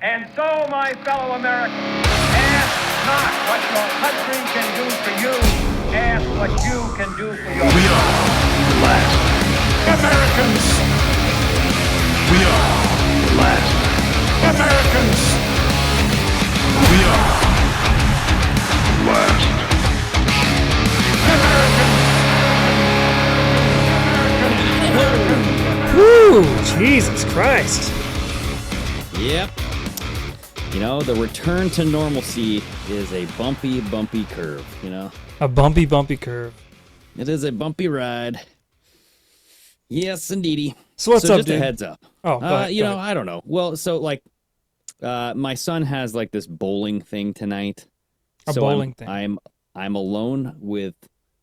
And so, my fellow Americans, ask not what your country can do for you, ask what you can do for yourself. We are the last Americans. We are the last Americans. We are the last Americans. Woo! Jesus Christ. Yep. You know, the return to normalcy is a bumpy, bumpy curve, you know? A bumpy, bumpy curve. It is a bumpy ride. Yes, indeedy. So what's up, just dude? a heads up. Oh, go ahead, you go know, ahead. I don't know. Well, so, like, my son has, like, this bowling thing tonight. A bowling thing. I'm alone with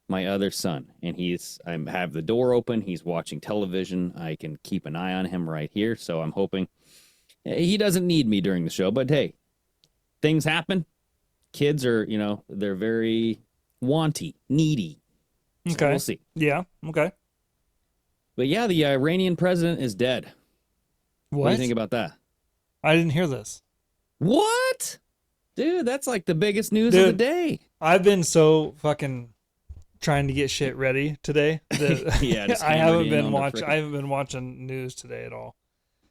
my other son, and I have the door open. He's watching television. I can keep an eye on him right here, so I'm hoping he doesn't need me during the show. But hey, things happen. Kids are, you know, they're very wanty, needy. So Okay. we'll see. Yeah. Okay. But yeah, the Iranian president is dead. What do you think about that? I didn't hear this. What? Dude, that's like the biggest news of the day. I've been so fucking trying to get shit ready today that Yeah, just I hammered haven't in been on the watching. frickin- I haven't been watching news today at all.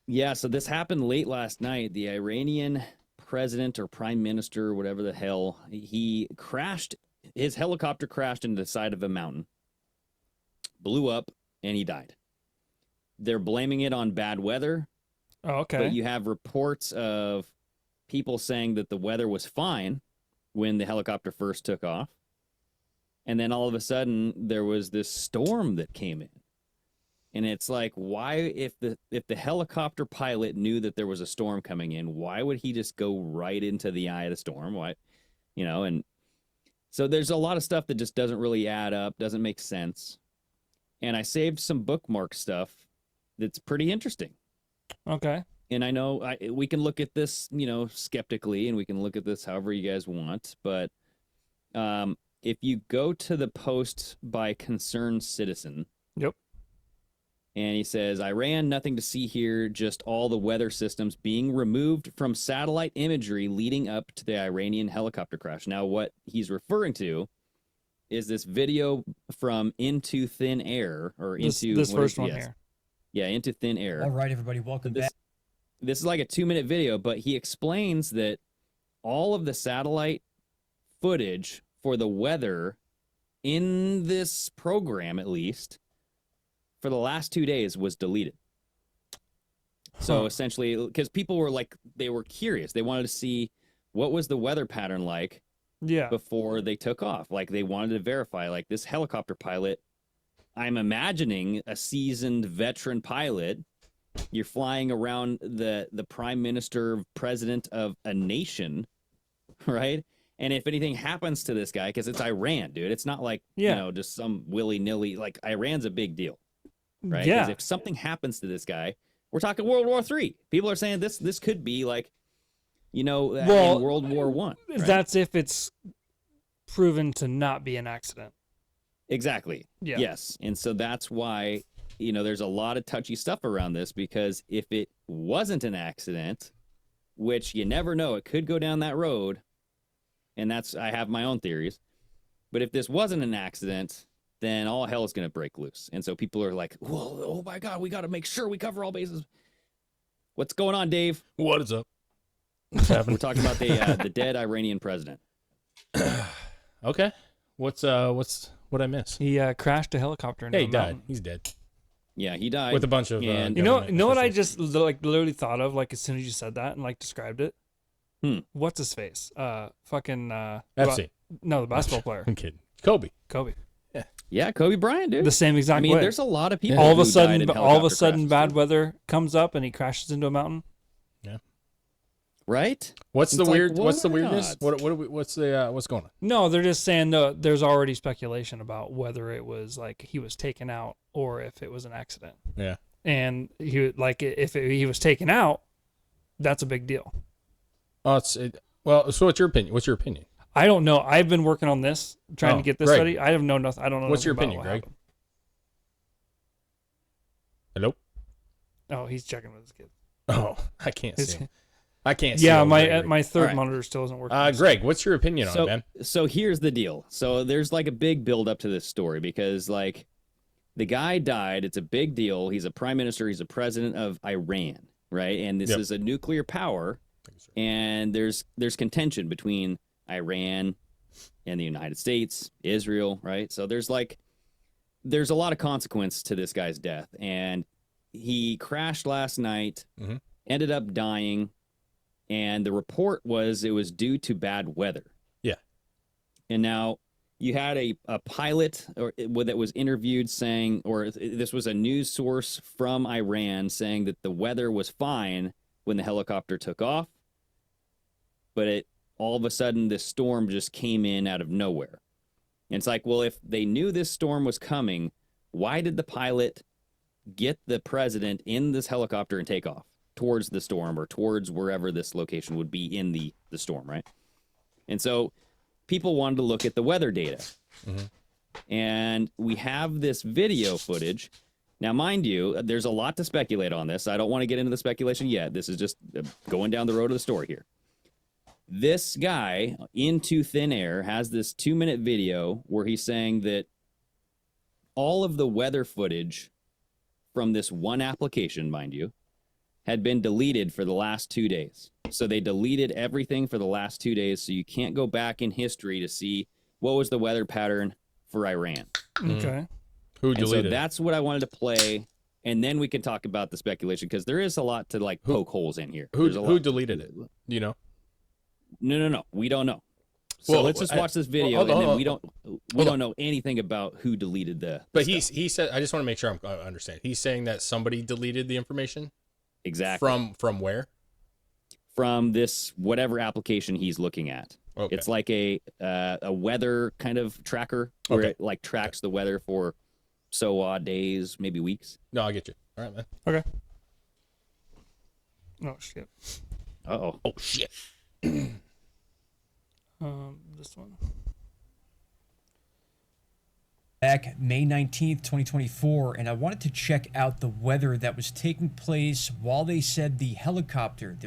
Yeah, so this happened late last night. The Iranian president or prime minister, whatever the hell, he crashed. His helicopter crashed into the side of a mountain, blew up, and he died. They're blaming it on bad weather. Oh, okay. But you have reports of people saying that the weather was fine when the helicopter first took off. And then all of a sudden there was this storm that came in. And it's like, why, if the helicopter pilot knew that there was a storm coming in, why would he just go right into the eye of the storm? Why, you know, and so there's a lot of stuff that just doesn't really add up, doesn't make sense. And I saved some bookmark stuff that's pretty interesting. Okay. And I know we can look at this, you know, skeptically, and we can look at this however you guys want. But if you go to the post by Concerned Citizen, Yep. and he says, Iran, nothing to see here, just all the weather systems being removed from satellite imagery leading up to the Iranian helicopter crash. Now, what he's referring to is this video from Into Thin Air, or into This first one here. Yeah, Into Thin Air. All right, everybody, welcome back. This is like a 2-minute video, but he explains that all of the satellite footage for the weather in this program, at least, for the last 2 days was deleted. So essentially, because people were like, they were curious. They wanted to see what was the weather pattern like before they took off. Like, they wanted to verify, like, this helicopter pilot, I'm imagining a seasoned veteran pilot. You're flying around the prime minister, president of a nation, right? And if anything happens to this guy, because it's Iran, dude, it's not like, you know, just some willy-nilly, like, Iran's a big deal, right? Yeah. Because if something happens to this guy, we're talking World War III. People are saying this could be like, you know, in World War I. Right? That's if it's proven to not be an accident. Exactly. Yeah. Yes. And so that's why, you know, there's a lot of touchy stuff around this, because if it wasn't an accident, which you never know, it could go down that road. And I have my own theories. But if this wasn't an accident, then all hell is going to break loose. And so people are like, whoa, oh my God, we got to make sure we cover all bases. What's going on, Dave? What is up? What's happening? We're talking about the dead Iranian president. Okay. What'd I miss? He crashed a helicopter into Hey, a he died. mountain. He's dead. Yeah, he died. With a bunch of and You know what I officials. just like literally thought of, like, as soon as you said that and like described it? What's his face? Fucking Epstein. No, the basketball player. I'm kidding. Kobe. Yeah, Kobe Bryant, dude. The same exact I mean, way. there's a lot of people all of a who died sudden in all of a helicopter sudden crashes, bad too. weather comes up and he crashes into a mountain. Yeah. Right? What's the It's like, weird? What's the what are the weirdness? odds? What's going on? No, they're just saying there's already speculation about whether it was like he was taken out or if it was an accident. Yeah. And he he was taken out, that's a big deal. Oh, well. So what's your opinion? What's your opinion? I don't know. I've been working on this, trying to get this Greg. ready. I have no nothing. I don't know. What's your nothing about opinion, what Greg? happened. Hello. Oh, he's checking with his kids. Oh, I can't see him. I can't see. Yeah, over there. my third Alright. monitor still isn't working. Greg, what's your opinion on it, man? So here's the deal. So there's like a big build up to this story because like the guy died. It's a big deal. He's a prime minister. He's a president of Iran, right? And this is a nuclear power. And there's contention between Iran and the United States, Israel, right? So there's a lot of consequence to this guy's death. And he crashed last night, ended up dying. And the report was it was due to bad weather. Yeah. And now you had a pilot that was interviewed saying, or this was a news source from Iran saying that the weather was fine when the helicopter took off. But all of a sudden, this storm just came in out of nowhere. And it's like, well, if they knew this storm was coming, why did the pilot get the president in this helicopter and take off towards the storm or towards wherever this location would be in the storm, right? And so people wanted to look at the weather data. And we have this video footage. Now, mind you, there's a lot to speculate on this. I don't want to get into the speculation yet. This is just going down the road of the story here. This guy, into thin air, has this 2-minute video where he's saying that all of the weather footage from this one application, mind you, had been deleted for the last 2 days. So they deleted everything for the last 2 days, so you can't go back in history to see what was the weather pattern for Iran. Okay. Who And deleted so it? that's what I wanted to play, and then we can talk about the speculation, because there is a lot to like poke holes in here. There's a Who lot. deleted it? Do you know? No. We don't know. So Well, let's just watch this video, hold on, and then hold we on. don't know anything about who deleted the. But stuff. he said, I just want to make sure I understand. He's saying that somebody deleted the information exactly from where? From this whatever application he's looking at. Okay. It's like a weather kind of tracker where Okay. it like tracks the weather for so odd days, maybe weeks. No, I get you. All right, man. Okay. Oh shit. Uh-oh. Oh shit. This one. Back May 19th, 2024, and I wanted to check out the weather that was taking place while they said the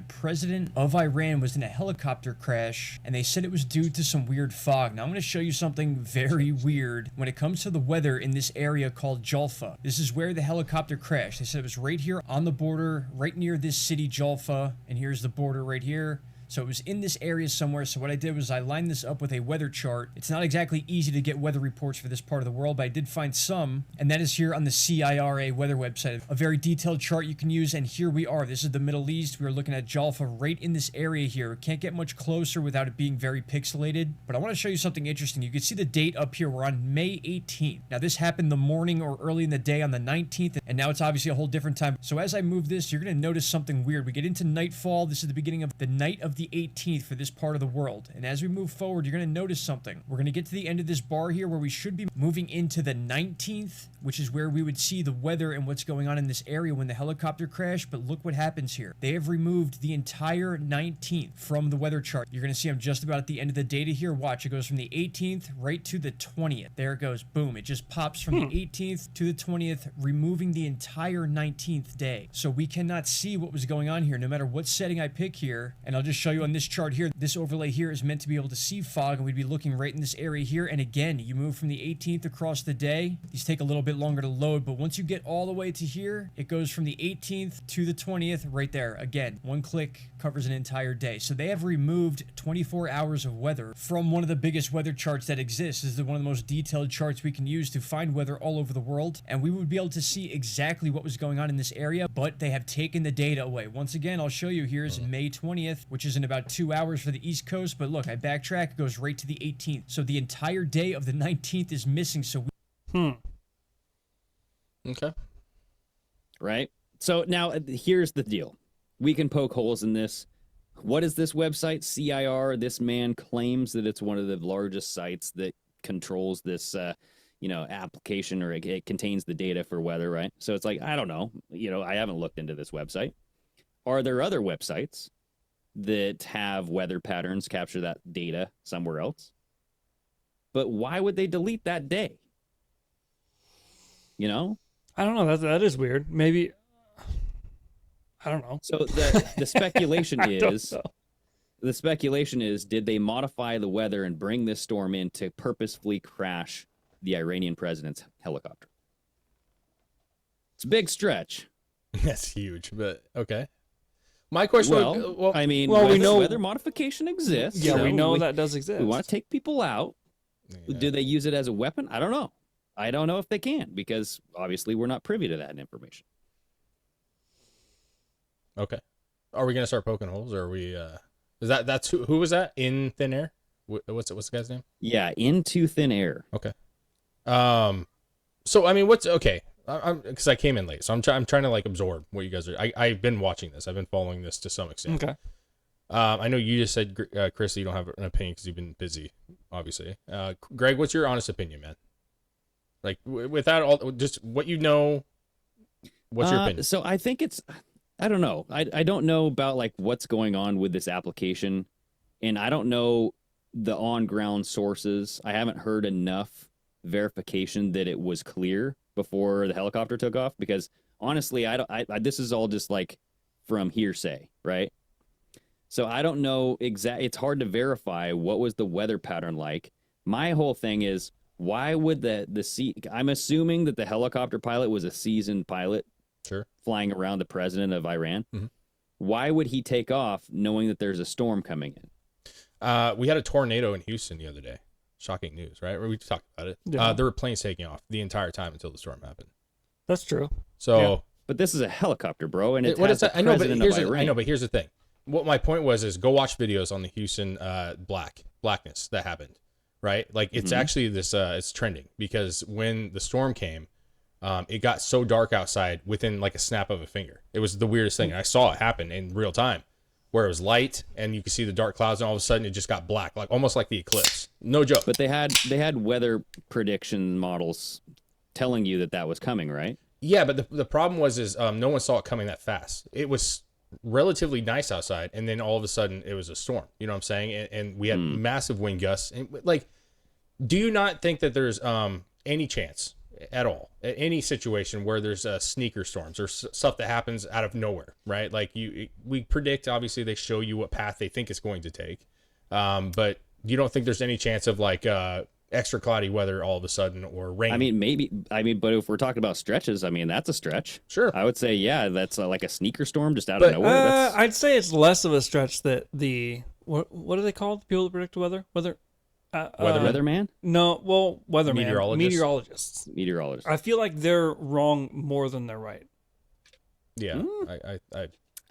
president of Iran was in a helicopter crash, and they said it was due to some weird fog. Now I'm going to show you something very weird when it comes to the weather in this area called Jaffa. This is where the helicopter crashed. They said it was right here on the border, right near this city, Jaffa, and here's the border right here. So it was in this area somewhere. So what I did was I lined this up with a weather chart. It's not exactly easy to get weather reports for this part of the world, but I did find some. And that is here on the CIRA weather website. A very detailed chart you can use. And here we are. This is the Middle East. We are looking at Jaffa right in this area here. Can't get much closer without it being very pixelated. But I want to show you something interesting. You can see the date up here. We're on May 18th. Now this happened the morning or early in the day on the 19th. And now it's obviously a whole different time. So as I move this, you're going to notice something weird. We get into nightfall. This is the beginning of the night of the 18th for this part of the world. And as we move forward, you're going to notice something. We're going to get to the end of this bar here where we should be moving into the 19th, which is where we would see the weather and what's going on in this area when the helicopter crashed. But look what happens here. They have removed the entire 19th from the weather chart. You're going to see I'm just about at the end of the data here. Watch, it goes from the 18th right to the 20th. There it goes. Boom. It just pops from the 18th to the 20th, removing the entire 19th day. So we cannot see what was going on here no matter what setting I pick here. And I'll just show you on this chart here. This overlay here is meant to be able to see fog, and we'd be looking right in this area here. And again, you move from the 18th across the day. These take a little bit longer to load, but once you get all the way to here, it goes from the 18th to the 20th right there. Again, one click covers an entire day. So they have removed 24 hours of weather from one of the biggest weather charts that exists. This is one of the most detailed charts we can use to find weather all over the world, and we would be able to see exactly what was going on in this area, but they have taken the data away. Once again, I'll show you. Here's May 20th, which is in about 2 hours for the East Coast, but look, I backtrack, it goes right to the 18th. So the entire day of the 19th is missing, so Okay. Right? So now here's the deal. We can poke holes in this. What is this website? CIR. This man claims that it's one of the largest sites that controls this, application, or it contains the data for weather, right? So it's like, I don't know. I haven't looked into this website. Are there other websites that have weather patterns, capture that data somewhere else? But why would they delete that day? I don't know. That is weird. Maybe I don't know. So the speculation I don't is know. the speculation is, did they modify the weather and bring this storm in to purposefully crash the Iranian president's helicopter? It's a big stretch. That's huge, but okay. My question. Well, I mean, well, we know weather modification exists. Yeah, so we know that does exist. We want to take people out. Yeah. Do they use it as a weapon? I don't know. I don't know if they can, because obviously we're not privy to that information. Okay. Are we gonna start poking holes, or are we? That's who was that in thin air? What's the guy's name? Yeah, into thin air. Okay. So I mean, what's okay? I'm because I came in late, so I'm trying to like absorb what you guys are. I've been watching this. I've been following this to some extent. Okay. I know you just said, Chris, that you don't have an opinion because you've been busy, obviously. Greg, what's your honest opinion, man? Like without all, just what you know. What's your opinion? So I think I don't know. I don't know about like what's going on with this application, and I don't know the on-ground sources. I haven't heard enough verification that it was clear before the helicopter took off, because honestly, this is all just like from hearsay, right? So I don't know it's hard to verify what was the weather pattern like. My whole thing is, why would I'm assuming that the helicopter pilot was a seasoned pilot. Sure. Flying around the president of Iran. Mm-hmm. Why would he take off knowing that there's a storm coming in? We had a tornado in Houston the other day. Shocking news, right? We talked about it. Yeah. There were planes taking off the entire time until the storm happened. That's true. So, Yeah. But this is a helicopter, bro, and it what has is that? the I know, but president here's of Iran. I know, but here's the thing. What my point was go watch videos on the Houston blackness that happened, right? Like it's actually this it's trending because when the storm came, it got so dark outside within like a snap of a finger. It was the weirdest thing. And I saw it happen in real time, where it was light and you could see the dark clouds, and all of a sudden it just got black, like almost like the eclipse. No joke. But they had weather prediction models telling you that was coming, right? Yeah, but the problem was no one saw it coming that fast. It was relatively nice outside, and then all of a sudden it was a storm. You know what I'm saying? And we had massive wind gusts. And like, do you not think that there's any chance at all, any situation where there's sneaker storms or stuff that happens out of nowhere, right? Like we predict, obviously they show you what path they think it's going to take, but you don't think there's any chance of like extra cloudy weather all of a sudden, or rain? I mean, but if we're talking about stretches, I mean, that's a stretch. Sure. I would say, yeah, that's like a sneaker storm just out of nowhere. I'd say it's less of a stretch that what are they called? People that predict weather? Weatherman? No, well, weatherman. Meteorologists. Meteorologist. I feel like they're wrong more than they're right. Yeah. I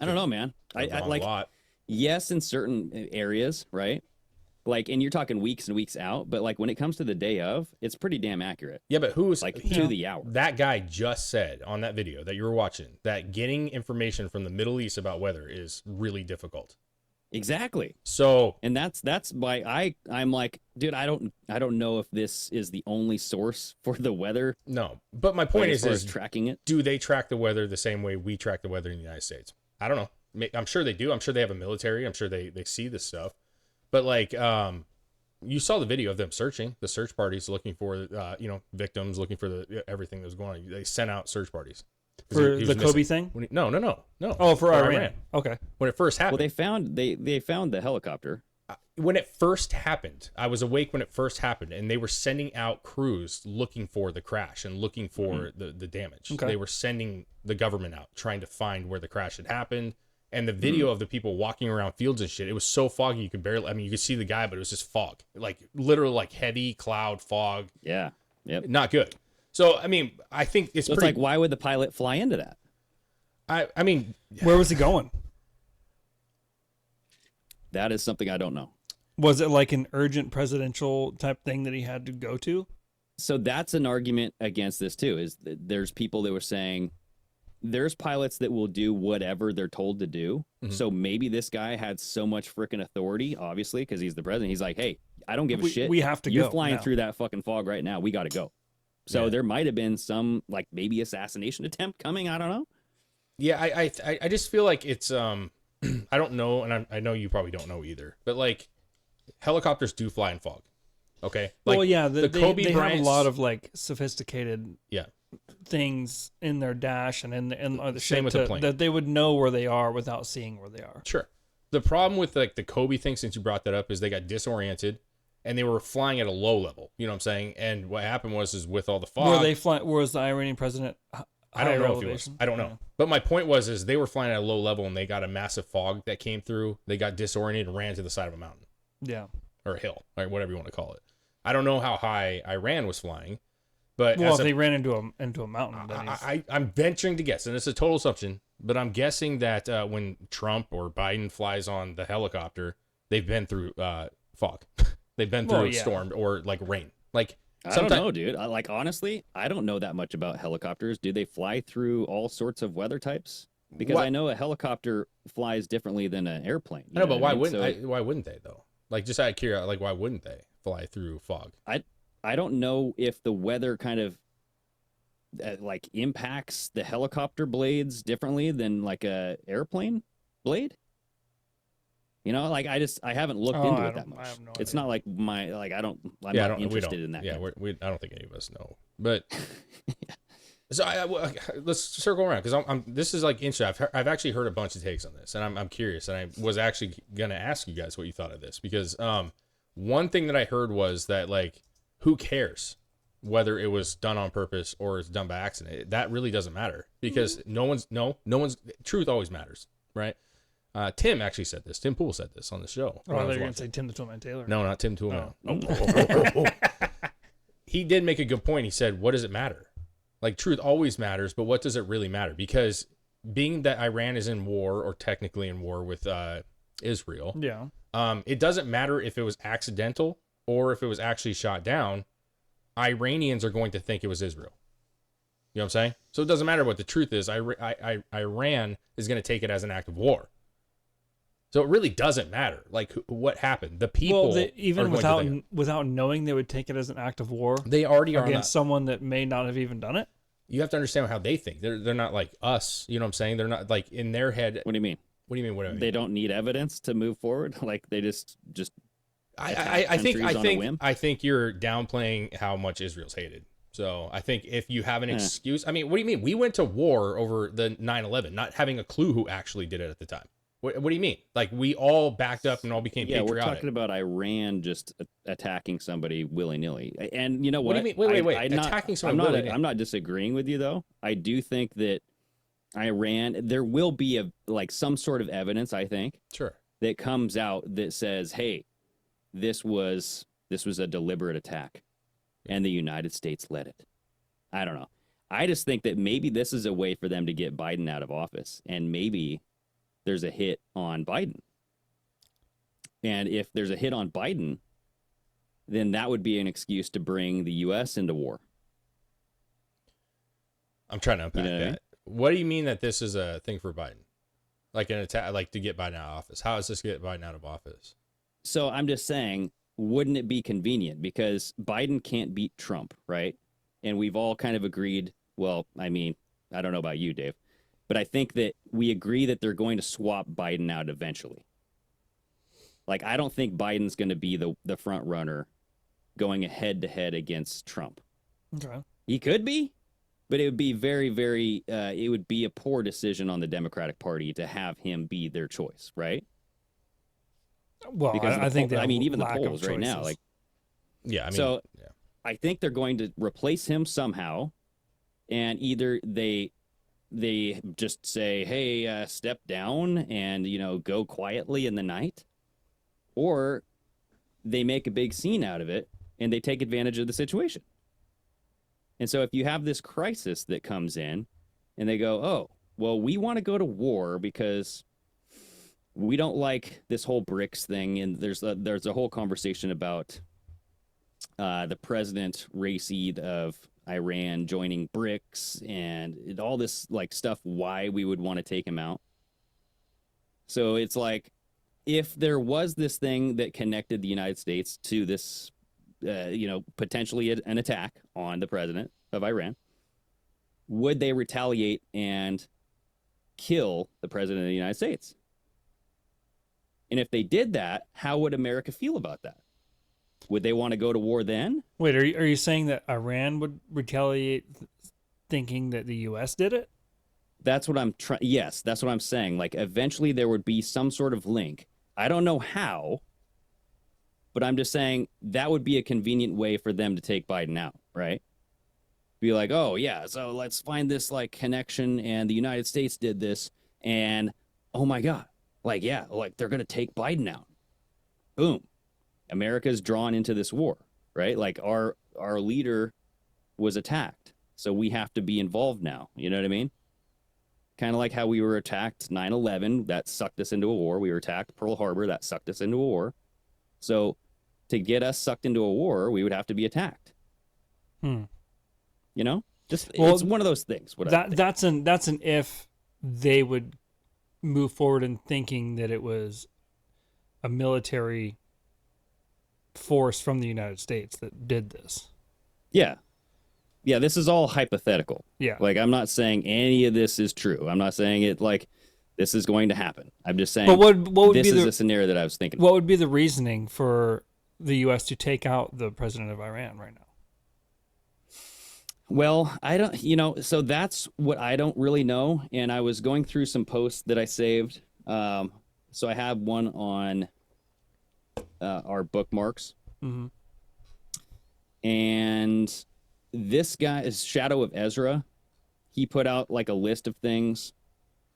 don't know, man. I like a lot. Yes, in certain areas, right? Like, and you're talking weeks and weeks out, but like when it comes to the day of, it's pretty damn accurate. Yeah, but who's like to the hour? That guy just said on that video that you were watching that getting information from the Middle East about weather is really difficult. Exactly. So, and that's why I'm like, dude, I don't know if this is the only source for the weather. No, but my point is tracking it. Do they track the weather the same way we track the weather in the United States? I don't know. I'm sure they do. I'm sure they have a military. I'm sure they see this stuff. But like, you saw the video of them searching, the search parties looking for, victims, looking for everything that was going on. They sent out search parties. For the Kobe thing? No. Oh, for Iran. Okay. When it first happened. Well, they found the helicopter. When it first happened, I was awake when it first happened, and they were sending out crews looking for the crash and looking for the damage. Okay. They were sending the government out, trying to find where the crash had happened. And the video of the people walking around fields and shit, it was so foggy you could barely, you could see the guy, but it was just fog. Like, literally, like, heavy cloud fog. Yeah. Yep. Not good. So, I think it's like, why would the pilot fly into that? I mean... Where was he going? That is something I don't know. Was it like an urgent presidential type thing that he had to go to? So that's an argument against this, too, is that there's people that were saying... There's pilots that will do whatever they're told to do. Mm-hmm. So maybe this guy had so much freaking authority, obviously, because he's the president. He's like, hey, I don't give a shit. We have to go. You're flying now. through that fucking fog right now. We got to go. So there might have been some, like, maybe assassination attempt coming. I don't know. Yeah, I just feel like it's, I don't know, and I know you probably don't know either, but, like, helicopters do fly in fog. Okay? Like, well, yeah, they Kobe have a Bryant's... lot of, like, sophisticated... Yeah. things in their dash and in the Same ship with the plane. that they would know where they are without seeing where they are. Sure. The problem with like the Kobe thing, since you brought that up, is they got disoriented and they were flying at a low level. You know what I'm saying? And what happened was with all the fog. Were they flying? Was the Iranian president? I don't know higher if he was. elevation? I don't know. Yeah. But my point was they were flying at a low level and they got a massive fog that came through. They got disoriented and ran to the side of a mountain Yeah. or a hill or whatever you want to call it. I don't know how high Iran was flying, but Well, as if a- they ran into a mountain, then I'm venturing to guess, and it's a total assumption, but I'm guessing that when Trump or Biden flies on the helicopter, they've been through fog. They've been through a storm or like rain. Like I don't know, dude. Honestly, I don't know that much about helicopters. Do they fly through all sorts of weather types? Because I know a helicopter flies differently than an airplane. I know, but why I mean? wouldn't why wouldn't they though? Like just out of curiosity, like why wouldn't they fly through fog? I don't know if the weather kind of like impacts the helicopter blades differently than like a airplane blade. You know, like I haven't looked into it that much. I have no It's idea. not like I'm We not don't. interested in that. Yeah, kind of I don't think any of us know. But so let's circle around because I'm this is like interesting. I've actually heard a bunch of takes on this, and I'm curious. And I was actually gonna ask you guys what you thought of this because one thing that I heard was that like who cares whether it was done on purpose or it's done by accident? That really doesn't matter because no one's truth always matters, right? Tim actually said this. Tim Pool said this on the show. Oh, I thought you were going to say Tim the Toolman Taylor. No, not Tim Toolman. Oh. He did make a good point. He said, what does it matter? Like, truth always matters, but what does it really matter? Because being that Iran is in war or technically in war with Israel, Yeah. it doesn't matter if it was accidental or if it was actually shot down. Iranians are going to think it was Israel. You know what I'm saying? So it doesn't matter what the truth is. Iran is going to take it as an act of war. So it really doesn't matter, like what happened. The people, even are going to think without knowing, they would take it as an act of war they already are against someone that may not have even done it. You have to understand how they think. They're not like us. You know what I'm saying? They're not like in their head. What do you mean? What do you mean? What do I mean? They don't need evidence to move forward. Like they just. I think you're downplaying how much Israel's hated. So I think if you have an excuse, I mean, what do you mean? We went to war over the 9/11, not having a clue who actually did it at the time. What do you mean? Like we all backed up and all became patriotic. We're talking about Iran just attacking somebody willy nilly. And you know what? What do you mean? Wait. Attacking someone willy-nilly. I'm not disagreeing with you though. I do think that Iran, there will be some sort of evidence. I think sure that comes out that says, hey, this was a deliberate attack, and the United States led it. I don't know. I just think that maybe this is a way for them to get Biden out of office, and maybe there's a hit on Biden. And if there's a hit on Biden, then that would be an excuse to bring the U.S. into war. I'm trying to unpack You know what I mean? that. What do you mean that this is a thing for Biden? Like an attack, like to get Biden out of office? How does this get Biden out of office? So I'm just saying, wouldn't it be convenient? Because Biden can't beat Trump, right? And we've all kind of agreed, well, I mean, I don't know about you, Dave, but I think that we agree that they're going to swap Biden out eventually. Like, I don't think Biden's going to be the front runner going head to head against Trump. Okay. He could be, but it would be very, very, it would be a poor decision on the Democratic Party to have him be their choice, right? Well, Because I think I mean, even the lack of polls right now, choices. like, Yeah, I mean, So- yeah. I think they're going to replace him somehow, and either they just say, "Hey, step down," and go quietly in the night, or they make a big scene out of it and they take advantage of the situation. And so, if you have this crisis that comes in, and they go, "Oh, well, we want to go to war because we don't like this whole BRICS thing," and there's a whole conversation about the President Raisi of Iran joining BRICS and all this stuff, why we would want to take him out. So it's like, if there was this thing that connected the United States to this, potentially an attack on the president of Iran, would they retaliate and kill the president of the United States? And if they did that, how would America feel about that? Would they want to go to war then? Wait, are you saying that Iran would retaliate thinking that the U.S. did it? That's what I'm trying. Yes, that's what I'm saying. Like, eventually there would be some sort of link. I don't know how, but I'm just saying that would be a convenient way for them to take Biden out, right? Be like, oh yeah, so let's find this like connection, and the United States did this, and oh my God, like yeah, like they're gonna take Biden out. Boom, America's drawn into this war, right? Like our leader was attacked, so we have to be involved now. You know what I mean? Kind of like how we were attacked 9/11, that sucked us into a war. We were attacked Pearl Harbor, that sucked us into a war. So to get us sucked into a war, we would have to be attacked. You know, just it's one of those things. That's an if they would move forward in thinking that it was a military force from the United States that did this. Yeah. This is all hypothetical. Yeah. Like, I'm not saying any of this is true. I'm not saying it like this is going to happen. I'm just saying but what would this be is a scenario that I was thinking. What would be the reasoning for the U.S. to take out the president of Iran right now? Well, I don't, so that's what I don't really know. And I was going through some posts that I saved. So I have one on our bookmarks. Mm-hmm. And this guy is Shadow of Ezra. He put out like a list of things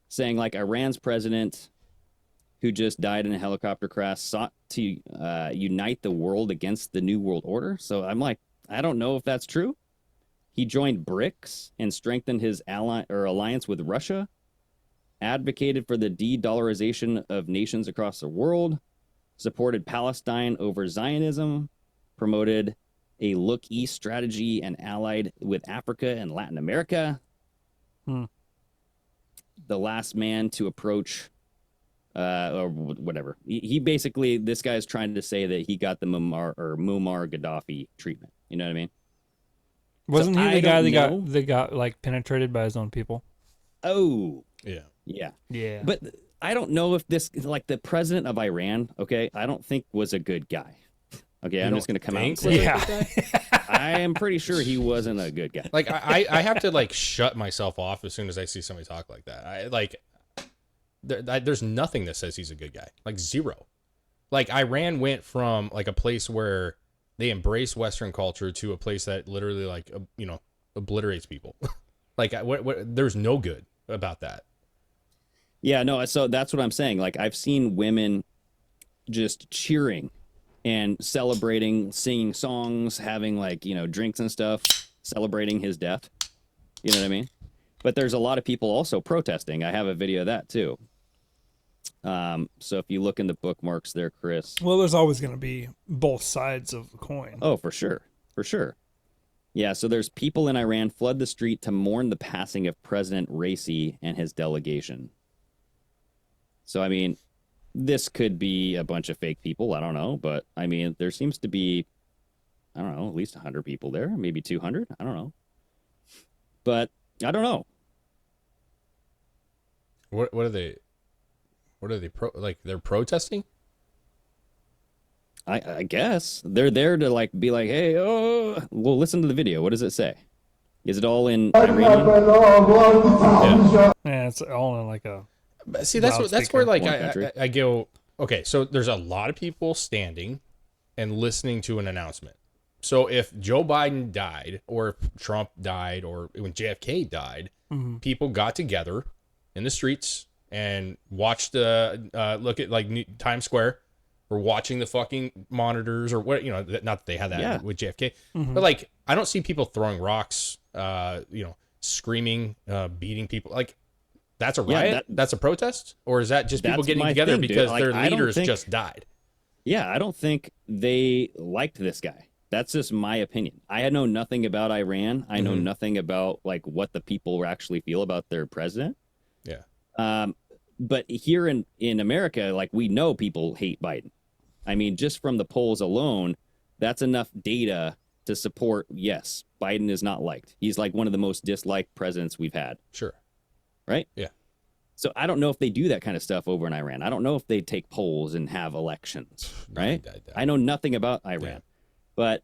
saying like Iran's president, who just died in a helicopter crash, sought to unite the world against the New World Order. So I'm like, I don't know if that's true. He joined BRICS and strengthened his alliance with Russia, advocated for the de-dollarization of nations across the world, supported Palestine over Zionism, promoted a look east strategy, and allied with Africa and Latin America. The last man to approach, or whatever. He basically, this guy's trying to say that he got the Muammar Gaddafi treatment. You know what I mean? Wasn't So he I the guy don't that got like penetrated by his own people? Oh, Yeah. Yeah. But I don't know if this, like the president of Iran, okay, I don't think was a good guy. Okay, I'm just going to come out and say I am pretty sure he wasn't a good guy. Like I have to like shut myself off as soon as I see somebody talk like that. There's nothing that says he's a good guy. Like zero. Like Iran went from like a place where they embrace Western culture to a place that literally like obliterates people. Like what there's no good about that. Yeah, no, so that's what I'm saying. Like I've seen women just cheering and celebrating, singing songs, having like, drinks and stuff, celebrating his death. You know what I mean? But there's a lot of people also protesting. I have a video of that too. So if you look in the bookmarks there, Chris. Well, there's always going to be both sides of the coin. Oh, for sure. For sure. Yeah, so there's people in Iran flood the street to mourn the passing of President Raisi and his delegation. So, I mean, this could be a bunch of fake people. I don't know. But, I mean, there seems to be, I don't know, at least 100 people there. Maybe 200. I don't know. But, I don't know. What are they? What are they they're protesting? I guess they're there to like be like, hey, well, listen to the video. What does it say? Is it all in Iranian? Yeah, it's all in like a. See, that's where like country. I go. Okay, so there's a lot of people standing and listening to an announcement. So if Joe Biden died, or if Trump died, or when JFK died, people got together in the streets and watched look at like Times Square. Or watching the fucking monitors, or what, not that they had that with JFK, but like I don't see people throwing rocks, screaming, beating people. Like that's a riot, that's a protest, or is that just people getting together because their leaders just died? Yeah, I don't think they liked this guy. That's just my opinion. I know nothing about Iran. I know nothing about like what the people actually feel about their president. Yeah. But here in America, like we know people hate Biden. I mean, just from the polls alone, that's enough data to support, yes, Biden is not liked. He's like one of the most disliked presidents we've had. Sure. Right? Yeah. So I don't know if they do that kind of stuff over in Iran. I don't know if they take polls and have elections, right? I know nothing about Iran. Yeah. But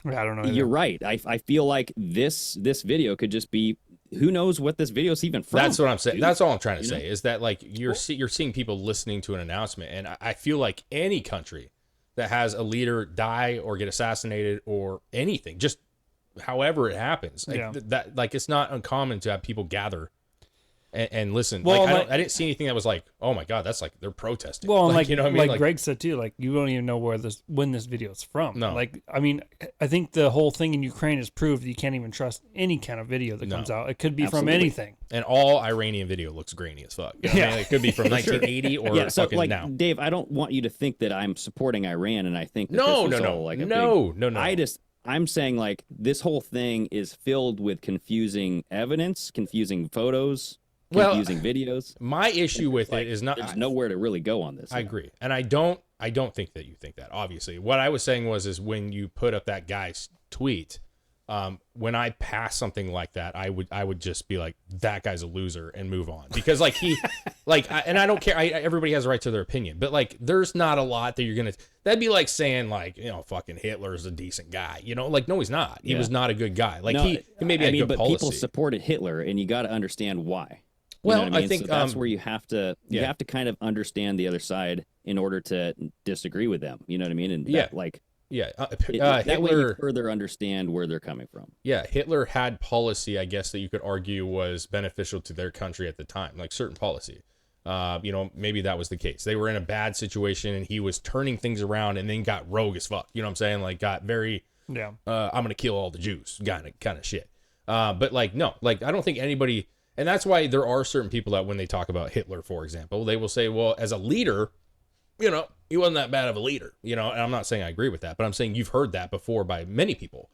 I don't know. You're either. right. I feel like this video could just be, who knows what this video is even from. That's what I'm saying. dude. That's all I'm trying to You know? say is that like you're seeing people listening to an announcement, and I feel like any country that has a leader die or get assassinated or anything, just however it happens, like, Yeah. that like it's not uncommon to have people gather and listen. Well, like, I didn't see anything that was like, oh my god, that's like they're protesting. Well, and like you know what I mean? like Greg said too, like you don't even know when this video is from. No. Like I mean, I think the whole thing in Ukraine has proved you can't even trust any kind of video that comes out. It could be Absolutely. from anything. And all Iranian video looks grainy as fuck. You know what I mean? It could be from 1980 or Yeah, so fucking like now. Dave, I don't want you to think that I'm supporting Iran, and I think that No, this was no, all no. like a No, big, no, no. I'm saying like this whole thing is filled with confusing evidence, confusing photos, Well, confusing videos. My issue with it is not. There's nowhere to really go on this. I agree, and I don't think that you think that. Obviously, what I was saying is when you put up that guy's tweet, when I pass something like that, I would just be like, that guy's a loser and move on, because like he, and I don't care. Everybody has a right to their opinion, but like there's not a lot that you're gonna. That'd be like saying like, you know, fucking Hitler's a decent guy, you know, like no, he's not. He was not a good guy. Like No, he maybe had good but policy. people supported Hitler, and you got to understand why. You Well, know what I mean? I think, so that's where you have to yeah. kind of understand the other side in order to disagree with them. You know what I mean? And Yeah. that, like yeah, that way you Hitler. further understand where they're coming from. Yeah, Hitler had policy, I guess, that you could argue was beneficial to their country at the time, like certain policy. You know, maybe that was the case. They were in a bad situation, and he was turning things around, and then got rogue as fuck. You know what I'm saying? Like, got very, Yeah. I'm gonna kill all the Jews, kind of shit. But like, no, like I don't think anybody, and that's why there are certain people that when they talk about Hitler, for example, they will say, well, as a leader, you know, he wasn't that bad of a leader, you know, and I'm not saying I agree with that, but I'm saying you've heard that before by many people.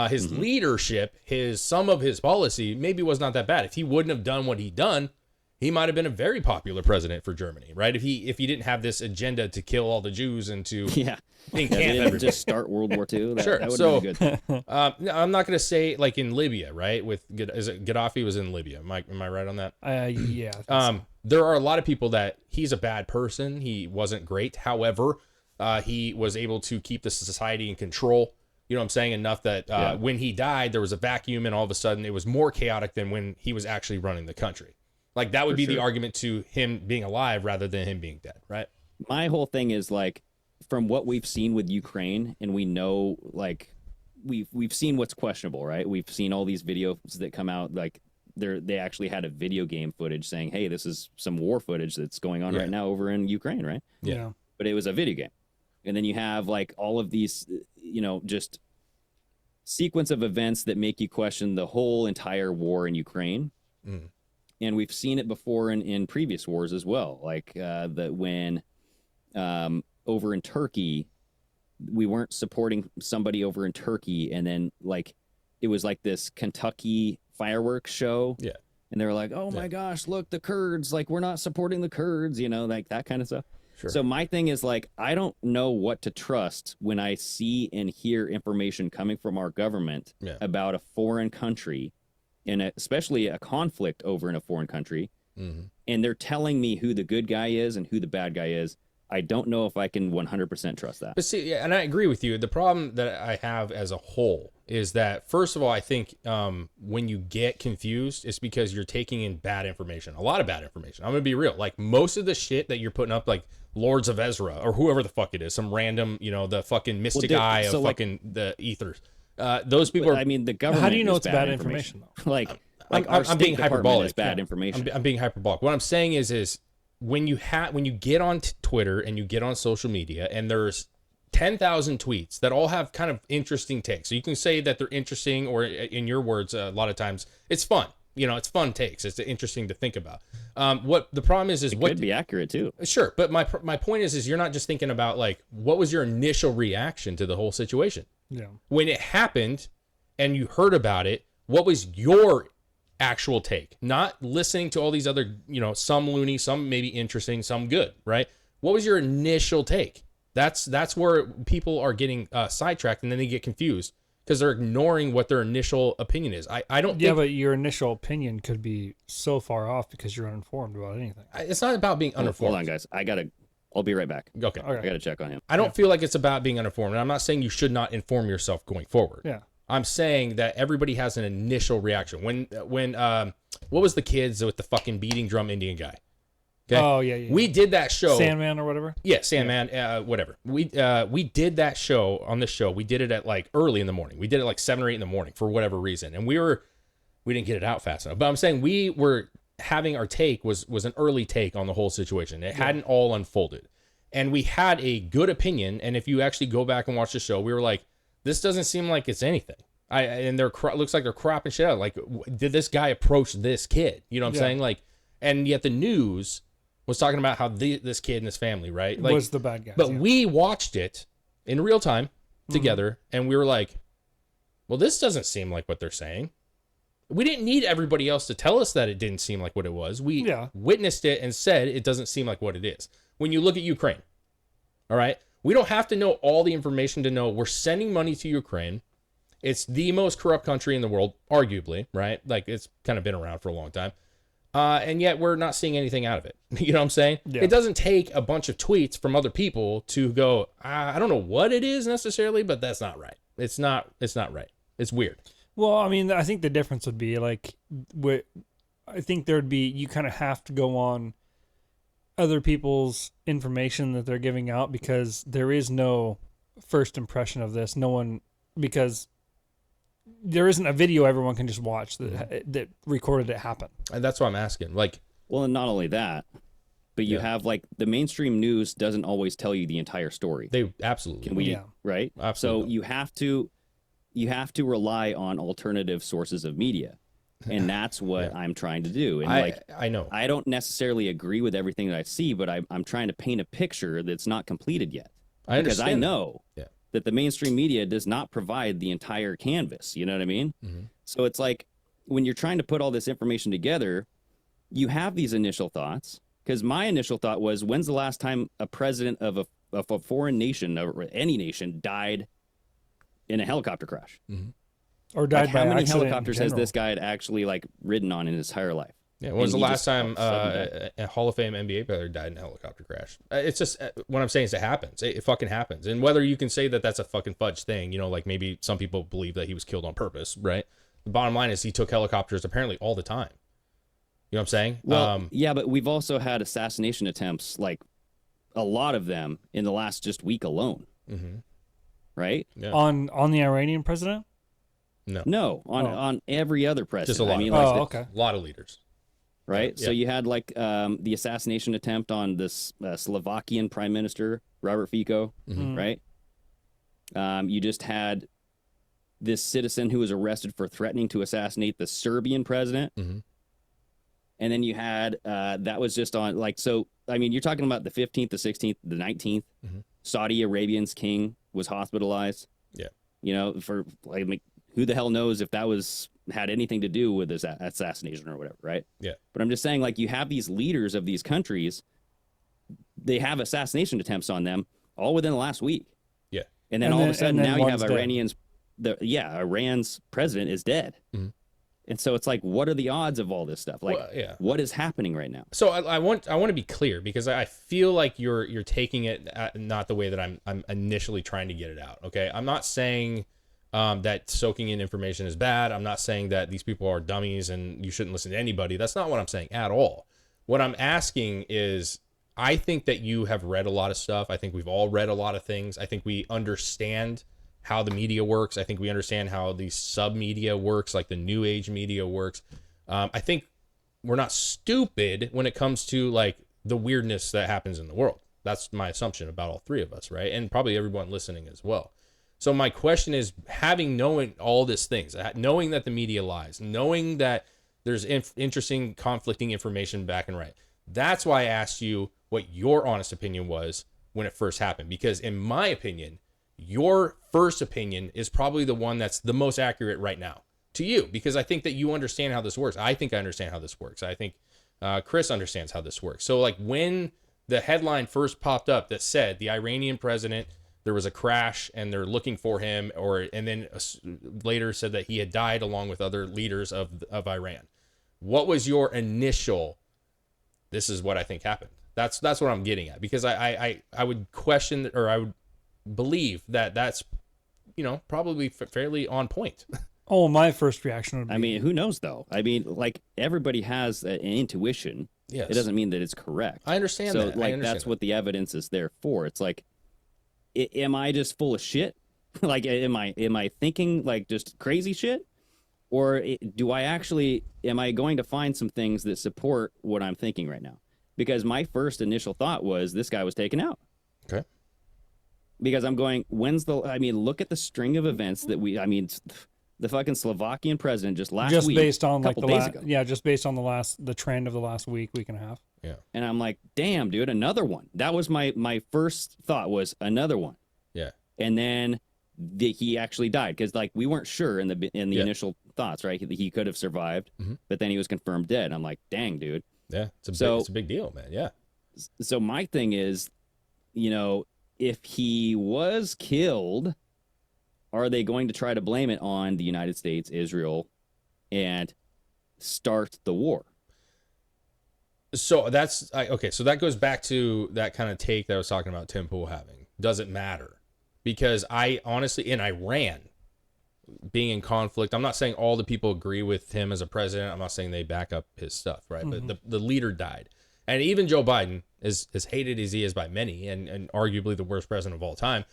His leadership, some of his policy maybe was not that bad. If he wouldn't have done what he done, he might have been a very popular president for Germany, right? If he didn't have this agenda to kill all the Jews and to Yeah. encamp They didn't everybody. just start World War II. Sure. That would So- have been good. No, I'm not going to say like in Libya, right? Is it Gaddafi was in Libya? Am I right on that? Yeah. I think so. There are a lot of people that he's a bad person. He wasn't great. However, he was able to keep the society in control. You know what I'm saying? Enough that when he died, there was a vacuum, and all of a sudden it was more chaotic than when he was actually running the country. Like that would be the argument to him being alive rather than him being dead, right? My whole thing is like, from what we've seen with Ukraine, and we know like we've seen what's questionable, right? We've seen all these videos that come out, like they actually had a video game footage saying, hey, this is some war footage that's going on right now over in Ukraine, right? Yeah. But it was a video game. And then you have like all of these, you know, just sequence of events that make you question the whole entire war in Ukraine. And we've seen it before in previous wars as well. Like when over in Turkey, we weren't supporting somebody over in Turkey, and then like it was like this Kentucky fireworks show. Yeah. And they were like, oh my gosh, look, the Kurds, like we're not supporting the Kurds, you know, like that kind of stuff. Sure. So my thing is like, I don't know what to trust when I see and hear information coming from our government about a foreign country, and especially a conflict over in a foreign country. And they're telling me who the good guy is and who the bad guy is. I don't know if I can 100% trust that. But see, yeah, and I agree with you. The problem that I have as a whole is that, first of all, I think when you get confused, it's because you're taking in bad information, a lot of bad information. I'm going to be real. Like most of the shit that you're putting up, like Lords of Ezra or whoever the fuck it is, some random, you know, the fucking mystic eye of fucking the ethers. Those people are. I mean, the government. How do you know is it's bad information though? Like I'm our being State Department hyperbolic. is bad information. I'm being hyperbolic. What I'm saying is when you get on Twitter and you get on social media and there's 10,000 tweets that all have kind of interesting takes. So you can say that they're interesting, or in your words, a lot of times it's fun. You know, it's fun takes. It's interesting to think about. What the problem is it what could be accurate too. Sure, but my point is you're not just thinking about like what was your initial reaction to the whole situation. Yeah. When it happened and you heard about it, what was your actual take? Not listening to all these other, you know, some loony, some maybe interesting, some good, right? What was your initial take? That's where people are getting sidetracked, and then they get confused because they're ignoring what their initial opinion is. I don't Yeah, think but your initial opinion could be so far off because you're uninformed about anything. it's not about being uninformed. Hold on, guys. I gotta I'll be right back. Okay. I got to check on him. I don't feel like it's about being uninformed. And I'm not saying you should not inform yourself going forward. Yeah. I'm saying that everybody has an initial reaction. When what was the kids with the fucking beating drum Indian guy? Okay? Oh, yeah. We did that show. Sandman or whatever? Yeah, Sandman, whatever. We did that show on this show. We did it at like early in the morning. We did it like 7 or 8 in the morning for whatever reason. And we didn't get it out fast enough. But I'm saying we were having our take was an early take on the whole situation. It hadn't all unfolded. And we had a good opinion. And if you actually go back and watch the show, we were like, this doesn't seem like it's anything. And looks like they're cropping shit out. Like, did this guy approach this kid? You know what I'm saying? Like, and yet the news was talking about how this kid and his family, right? Like, was the bad guy. But we watched it in real time together, and we were like, well, this doesn't seem like what they're saying. We didn't need everybody else to tell us that it didn't seem like what it was. We witnessed it and said it doesn't seem like what it is. When you look at Ukraine, all right? We don't have to know all the information to know we're sending money to Ukraine. It's the most corrupt country in the world, arguably, right? Like, it's kind of been around for a long time. And yet we're not seeing anything out of it. You know what I'm saying? Yeah. It doesn't take a bunch of tweets from other people to go, I don't know what it is necessarily, but that's not right. It's not right. It's weird. Well, I mean, I think the difference would be like, I think there'd be, you kind of have to go on other people's information that they're giving out, because there is no first impression of this. No one, because there isn't a video everyone can just watch that recorded it happen. And that's what I'm asking. Like, well, and not only that, but you have like the mainstream news doesn't always tell you the entire story. They absolutely can we right? Absolutely. So you have to rely on alternative sources of media. And that's what I'm trying to do. And I know. I don't necessarily agree with everything that I see, but I'm trying to paint a picture that's not completed yet. Because I know that the mainstream media does not provide the entire canvas. You know what I mean? Mm-hmm. So it's like when you're trying to put all this information together, you have these initial thoughts. Because my initial thought was, when's the last time a president of a foreign nation or any nation died in a helicopter crash? Mm-hmm. Or died by how many accident helicopters has this guy actually like ridden on in his entire life? Yeah, when was the last time a Hall of Fame NBA player died in a helicopter crash? It's just, what I'm saying is it happens. It fucking happens. And whether you can say that that's a fucking fudge thing, you know, like maybe some people believe that he was killed on purpose, right? The bottom line is he took helicopters apparently all the time. You know what I'm saying? Well, yeah, but we've also had assassination attempts, like a lot of them in the last just week alone. Mm-hmm. Right? Yeah. On the Iranian president? No, on every other president. Just a lot. I mean, a lot of leaders. Right? Yeah. So you had like the assassination attempt on this Slovakian prime minister, Robert Fico, right? You just had this citizen who was arrested for threatening to assassinate the Serbian president. Mm-hmm. And then you had, that was just on like, so, I mean, you're talking about the 15th, the 16th, the 19th, Saudi Arabian's king was hospitalized. Yeah. You know, for like, who the hell knows if that had anything to do with this assassination or whatever, right? Yeah. But I'm just saying, like, you have these leaders of these countries, they have assassination attempts on them all within the last week. Yeah. And then all of a sudden now you have Iran's president is dead. Mm-hmm. And so it's like, what are the odds of all this stuff? Like, what is happening right now? So I want to be clear, because I feel like you're taking it not the way that I'm initially trying to get it out. Okay, I'm not saying that soaking in information is bad. I'm not saying that these people are dummies and you shouldn't listen to anybody. That's not what I'm saying at all. What I'm asking is, I think that you have read a lot of stuff. I think we've all read a lot of things. I think we understand how the media works. I think we understand how the sub-media works, like the new age media works. I think we're not stupid when it comes to like the weirdness that happens in the world. That's my assumption about all three of us, right? And probably everyone listening as well. So my question is, having known all these things, knowing that the media lies, knowing that there's interesting conflicting information back and right. That's why I asked you what your honest opinion was when it first happened. Because in my opinion, your first opinion is probably the one that's the most accurate right now to you, because I think that you understand how this works. I think I understand how this works. I think Chris understands how this works. So like when the headline first popped up that said the Iranian president, there was a crash and they're looking for him, and then later said that he had died along with other leaders of Iran. What was your initial, this is what I think happened? That's what I'm getting at, because I would question, or I would believe that that's, probably fairly on point. Oh, my first reaction would be, I mean, who knows though? I mean, like everybody has an intuition. Yes. It doesn't mean that it's correct. I understand so, that. like, I understand that's that. what the evidence is there for. It's like, am I just full of shit? Like, am I thinking like just crazy shit? Or am I going to find some things that support what I'm thinking right now? Because my first initial thought was this guy was taken out. Okay. Because I'm going, look at the string of events that the fucking Slovakian president just last week, based on like couple days ago. just based on the trend of the last week and a half. Yeah. And I'm like, damn, dude, another one. That was my first thought, was another one. Yeah. And then he actually died, because like we weren't sure in the initial thoughts, right? He could have survived, but then he was confirmed dead. I'm like, dang, dude. Yeah. It's a big deal, man. Yeah. So my thing is, if he was killed, are they going to try to blame it on the United States, Israel, and start the war? So so that goes back to that kind of take that I was talking about Tim Pool having. Does it matter? Because I honestly, in Iran, being in conflict, I'm not saying all the people agree with him as a president. I'm not saying they back up his stuff, right? But the leader died. And even Joe Biden, as hated as he is by many, and arguably the worst president of all time,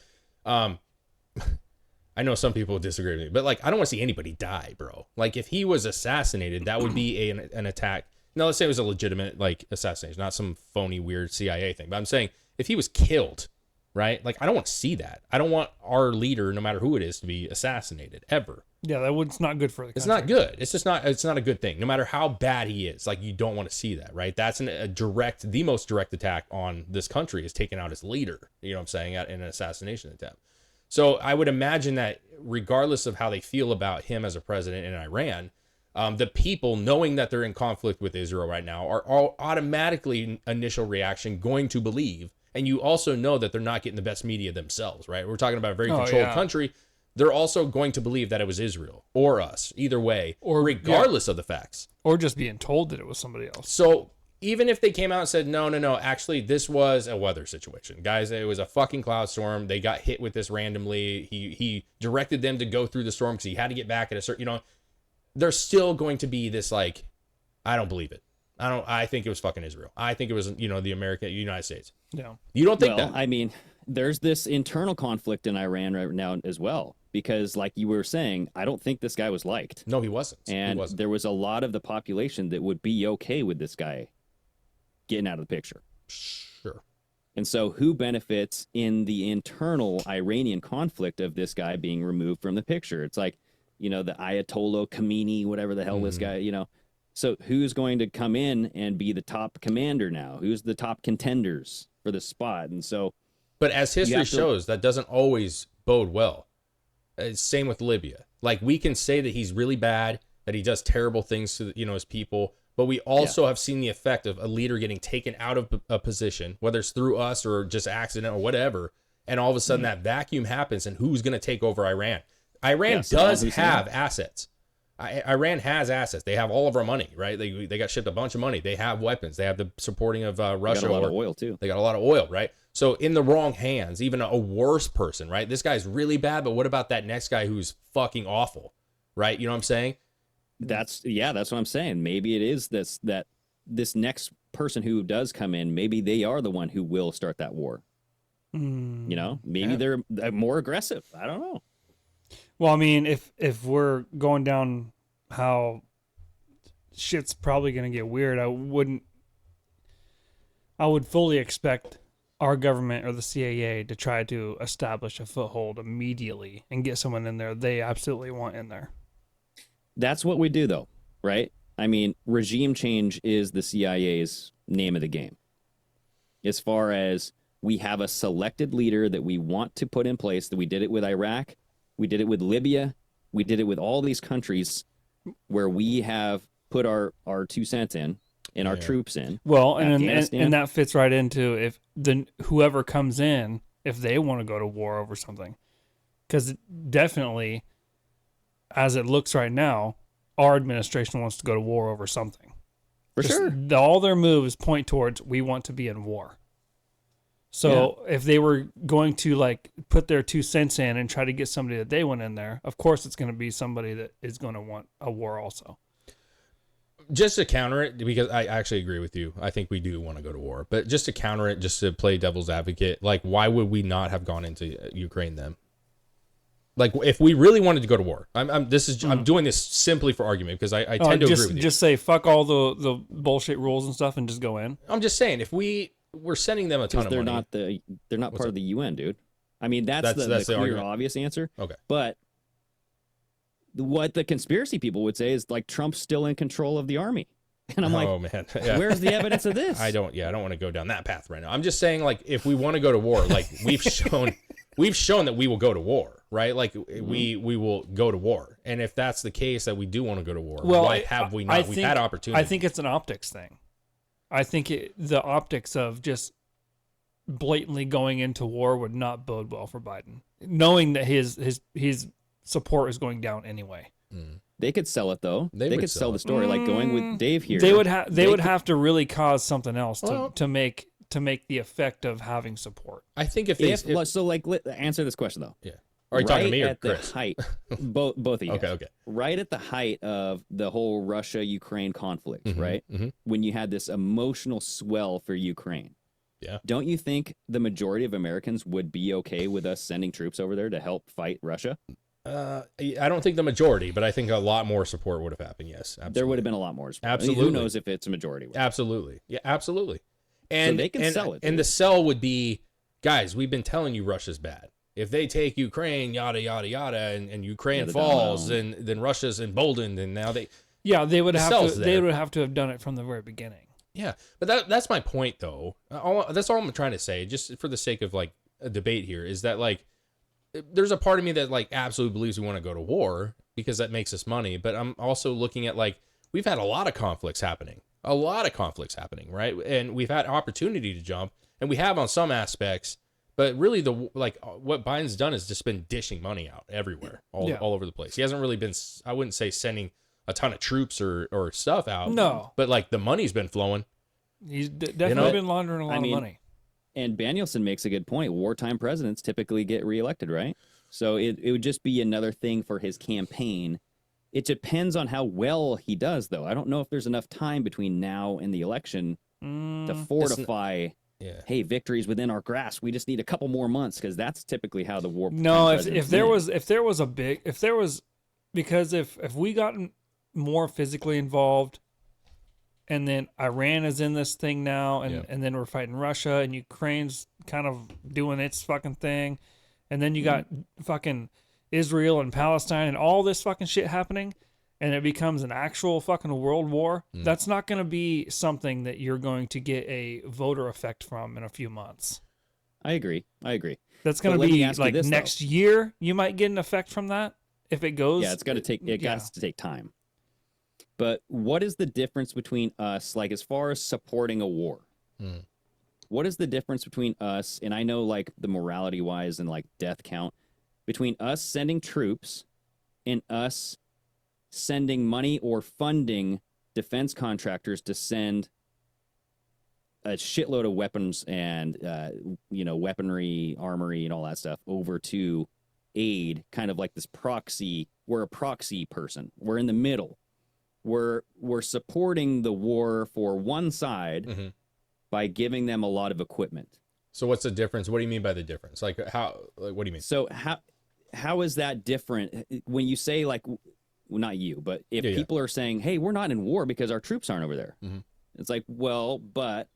I know some people disagree with me, but like, I don't want to see anybody die, bro. Like, if he was assassinated, that would be an attack. No, let's say it was a legitimate like assassination, not some phony weird CIA thing. But I'm saying if he was killed, right? Like, I don't want to see that. I don't want our leader, no matter who it is, to be assassinated ever. Yeah, it's not good for the country. It's not good. It's just not. It's not a good thing. No matter how bad he is, like, you don't want to see that, right? That's the most direct attack on this country, is taking out its leader. You know what I'm saying? In an assassination attempt. So I would imagine that regardless of how they feel about him as a president in Iran, the people, knowing that they're in conflict with Israel right now, are all automatically initial reaction going to believe. And you also know that they're not getting the best media themselves, right? We're talking about a very controlled country. They're also going to believe that it was Israel or us, either way, or regardless of the facts. Or just being told that it was somebody else. So even if they came out and said, no, actually, this was a weather situation. Guys, it was a fucking cloud storm. They got hit with this randomly. He directed them to go through the storm because he had to get back at a certain, there's still going to be this, like, I don't believe it. I think it was fucking Israel. I think it was, the United States. Yeah. You don't think that? I mean, there's this internal conflict in Iran right now as well, because like you were saying, I don't think this guy was liked. No, he wasn't. And there was a lot of the population that would be okay with this guy getting out of the picture. Sure. And so who benefits in the internal Iranian conflict of this guy being removed from the picture? It's like, the Ayatollah Khomeini, whatever the hell this guy, So who's going to come in and be the top commander now? Who's the top contenders for the spot? And so, but as history shows, that doesn't always bode well. Same with Libya. Like, we can say that he's really bad, that he does terrible things to his people, but we also have seen the effect of a leader getting taken out of a position, whether it's through us or just accident or whatever, and all of a sudden that vacuum happens, and who's going to take over Iran? Iran does have assets. Iran has assets. They have all of our money, right? They got shipped a bunch of money. They have weapons. They have the supporting of Russia. They got a lot of oil too. They got a lot of oil, right? So in the wrong hands, even a worse person, right? This guy's really bad, but what about that next guy who's fucking awful, right? You know what I'm saying? That's what I'm saying. Maybe it is this next person who does come in, maybe they are the one who will start that war. Maybe they're more aggressive. I don't know. Well, I mean, if we're going down how shit's probably going to get weird, I would fully expect our government or the CIA to try to establish a foothold immediately and get someone in there they absolutely want in there. That's what we do, though, right? I mean, regime change is the CIA's name of the game. As far as we have a selected leader that we want to put in place, that we did it with Iraq, we did it with Libya, we did it with all these countries where we have put our 2 cents in and our troops in. Well, and that fits right into if whoever comes in, if they want to go to war over something. Because definitely, as it looks right now, our administration wants to go to war over something. For Just sure. all their moves point towards we want to be in war. So if they were going to like put their 2 cents in and try to get somebody that they want in there, of course it's going to be somebody that is going to want a war also. Just to counter it, because I actually agree with you. I think we do want to go to war. But just to counter it, just to play devil's advocate, like, why would we not have gone into Ukraine then? Like, if we really wanted to go to war, I'm doing this simply for argument because I tend to agree with you. Just say fuck all the bullshit rules and stuff and just go in. I'm just saying, if we're sending them a ton of money. They're not part of the UN, dude. I mean, that's the clear, argument. obvious answer. Okay. But what the conspiracy people would say is like Trump's still in control of the army. And I'm like, oh man, yeah. Where's the evidence of this? I don't want to go down that path right now. I'm just saying, like, if we want to go to war, like we've shown that we will go to war, right? Like we will go to war. And if that's the case, that we do want to go to war, why have we not? We've had opportunity. I think it's an optics thing. I think the optics of just blatantly going into war would not bode well for Biden, knowing that his support is going down anyway. They could sell it though. They could sell the story, like going with Dave here. They would have to really cause something else to make the effect of having support. I think answer this question though. Yeah. Are you talking to me or at Chris? the height, both of you. Okay. Right at the height of the whole Russia-Ukraine conflict, right? Mm-hmm. When you had this emotional swell for Ukraine. Yeah. Don't you think the majority of Americans would be okay with us sending troops over there to help fight Russia? I don't think the majority, but I think a lot more support would have happened. Yes, absolutely. There would have been a lot more support. Absolutely. I mean, who knows if it's a majority? Absolutely. Yeah, absolutely. And so they can sell it. And the sell would be, guys, we've been telling you Russia's bad. If they take Ukraine, yada, yada, yada, and Ukraine falls, then Russia's emboldened, and now they... Yeah, they would have to have done it from the very beginning. Yeah, but that's my point, though. That's all I'm trying to say, just for the sake of, like, a debate here, is that, like, there's a part of me that, like, absolutely believes we want to go to war because that makes us money, but I'm also looking at, like, we've had a lot of conflicts happening, right? And we've had opportunity to jump, and we have on some aspects, but really what Biden's done is just been dishing money out everywhere, all over the place. He hasn't really been, I wouldn't say sending a ton of troops or stuff out. No. But, like, the money's been flowing. He's definitely been laundering a lot of money. And Danielson makes a good point. Wartime presidents typically get reelected, right? So it would just be another thing for his campaign. It depends on how well he does, though. I don't know if there's enough time between now and the election to fortify, hey, victory's within our grasp. We just need a couple more months, because that's typically how the war. No, if there was because if we got more physically involved, and then Iran is in this thing now, and then we're fighting Russia, and Ukraine's kind of doing its fucking thing, and then you got fucking Israel and Palestine and all this fucking shit happening, and it becomes an actual fucking world war. That's not going to be something that you're going to get a voter effect from in a few months. I agree. That's going to be like next year. You might get an effect from that if it goes. Yeah, it's got to take. It got to take time. But what is the difference between us, like, as far as supporting a war? What is the difference between us, and I know, like, the morality-wise and, like, death count, between us sending troops and us sending money or funding defense contractors to send a shitload of weapons and, weaponry, armory, and all that stuff over to aid, kind of like this proxy. We're a proxy person. We're in the middle. We're supporting the war for one side by giving them a lot of equipment. So what's the difference? What do you mean by the difference? Like, how? Like, what do you mean? So how is that different when you say, like, well, not you, but if people are saying, hey, we're not in war because our troops aren't over there. It's like, well, but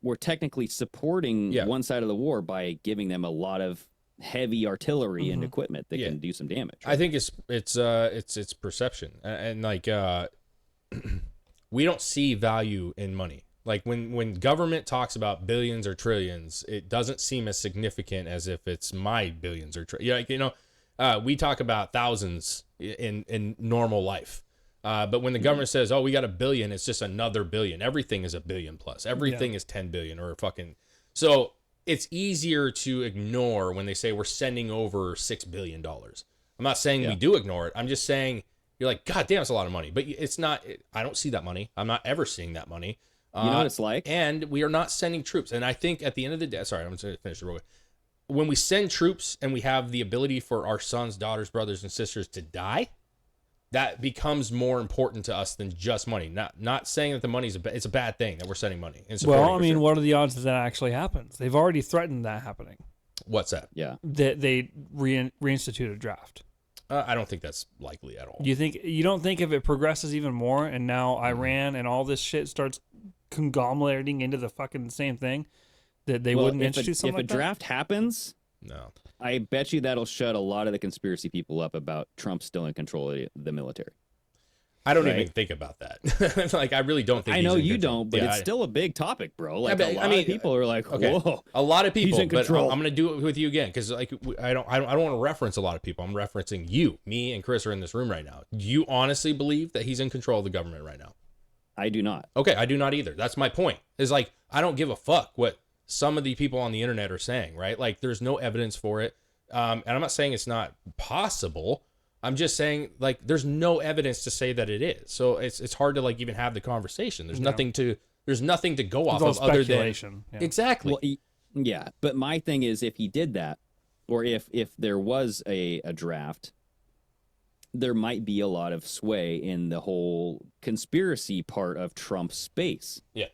we're technically supporting one side of the war by giving them a lot of heavy artillery and equipment that can do some damage. Right? I think it's perception, and like we don't see value in money. Like when government talks about billions or trillions, it doesn't seem as significant as if it's my billions or we talk about thousands in normal life. But when the government says, "Oh, we got $1 billion," it's just another billion. Everything is $1 billion plus. Everything is 10 billion or fucking so. It's easier to ignore when they say we're sending over $6 billion. I'm not saying we do ignore it. I'm just saying you're like, God damn, it's a lot of money. But it's not. I don't see that money. I'm not ever seeing that money. You know what it's like? And we are not sending troops. And I think at the end of the day, sorry, I'm going to finish the real quick. When we send troops and we have the ability for our sons, daughters, brothers, and sisters to die, that becomes more important to us than just money. Not saying that the money it's a bad thing that we're sending money. And Well, I mean, what are the odds that actually happens? They've already threatened that happening. What's that? Yeah. That they reinstitute a draft. I don't think that's likely at all. You don't think if it progresses even more and now Iran and all this shit starts conglomerating into the fucking same thing, that they wouldn't institute something like that? If a draft happens, No. I bet you that'll shut a lot of the conspiracy people up about Trump still in control of the military. I don't even think about that. Like, I really don't think I know he's in you control. don't, but Yeah, it's still a big topic, bro. Like, but, a lot of people are like, whoa. A lot of people, He's in but control. I'm going to do it with you again because like I don't want to reference a lot of people. I'm referencing you. Me and Chris are in this room right now. Do you honestly believe that he's in control of the government right now? I do not. Okay, I do not either. That's my point. Is like I don't give a fuck what some of the people on the internet are saying, right? Like there's no evidence for it. And I'm not saying it's not possible. I'm just saying like there's no evidence to say that it is. So it's hard to like even have the conversation. There's nothing to go off of other than exactly. Well, yeah, but my thing is if he did that, or if there was a draft, there might be a lot of sway in the whole conspiracy part of Trump's space. Yeah.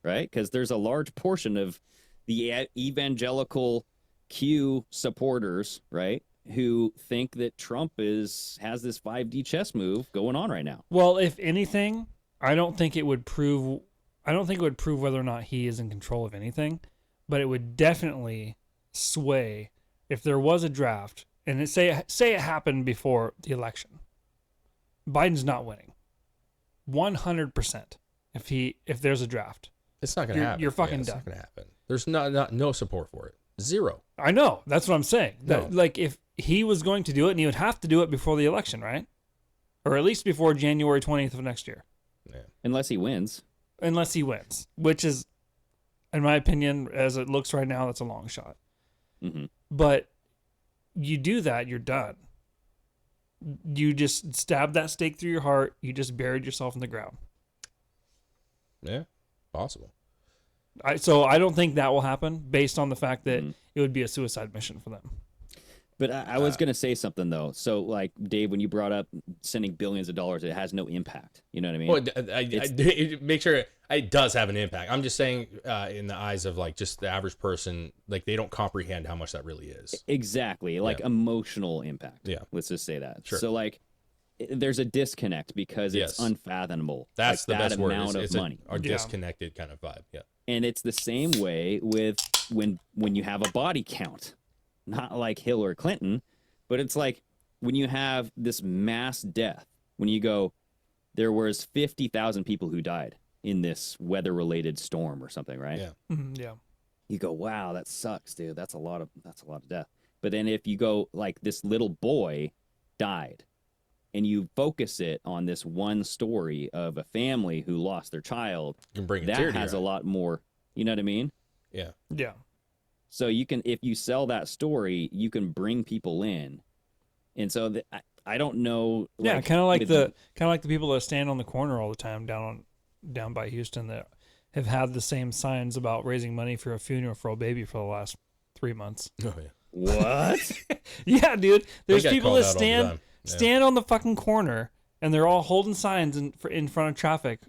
Right? Because there's a large portion of the evangelical Q supporters, right, who think that Trump has this 5D chess move going on right now. Well, if anything, I don't think it would prove whether or not he is in control of anything, but it would definitely sway if there was a draft and say it happened before the election. Biden's not winning. 100%. If there's a draft. It's not going to happen. You're fucking It's done. not going to happen. There's no support for it. Zero. I know. That's what I'm saying. No. Like, if he was going to do it, and he would have to do it before the election, right? Or at least before January 20th of next year. Yeah. Unless he wins. Unless he wins, which is, in my opinion, as it looks right now, that's a long shot. Mm-hmm. But you do that, you're done. You just stabbed that stake through your heart. You just buried yourself in the ground. Yeah. Possible. So I don't think that will happen based on the fact that it would be a suicide mission for them. But I was going to say something, though. So, like, Dave, when you brought up sending billions of dollars, it has no impact. You know what I mean? Well, I make sure it does have an impact. I'm just saying in the eyes of, like, just the average person, like, they don't comprehend how much that really is. Exactly. Like, emotional impact. Yeah. Let's just say that. Sure. So, like, there's a disconnect because it's unfathomable. That's like, the best word. Amount of money. A disconnected kind of vibe. Yeah. And it's the same way with when you have a body count. Not like Hillary Clinton, but it's like when you have this mass death, when you go, there was 50,000 people who died in this weather-related storm or something, right? Yeah. Mm-hmm, yeah. You go, wow, that sucks, dude. That's a lot of death. But then if you go, like, this little boy died, and you focus it on this one story of a family who lost their child, You can bring a that tear to has your a eye. lot more. You know what I mean? Yeah. Yeah. So you can, if you sell that story, you can bring people in, and so I don't know. Yeah, kind of like the people that stand on the corner all the time down by Houston that have had the same signs about raising money for a funeral for a baby for the last 3 months. Oh yeah. What? Yeah, dude. There's get people called that out all the time. stand on the fucking corner and they're all holding signs in front of traffic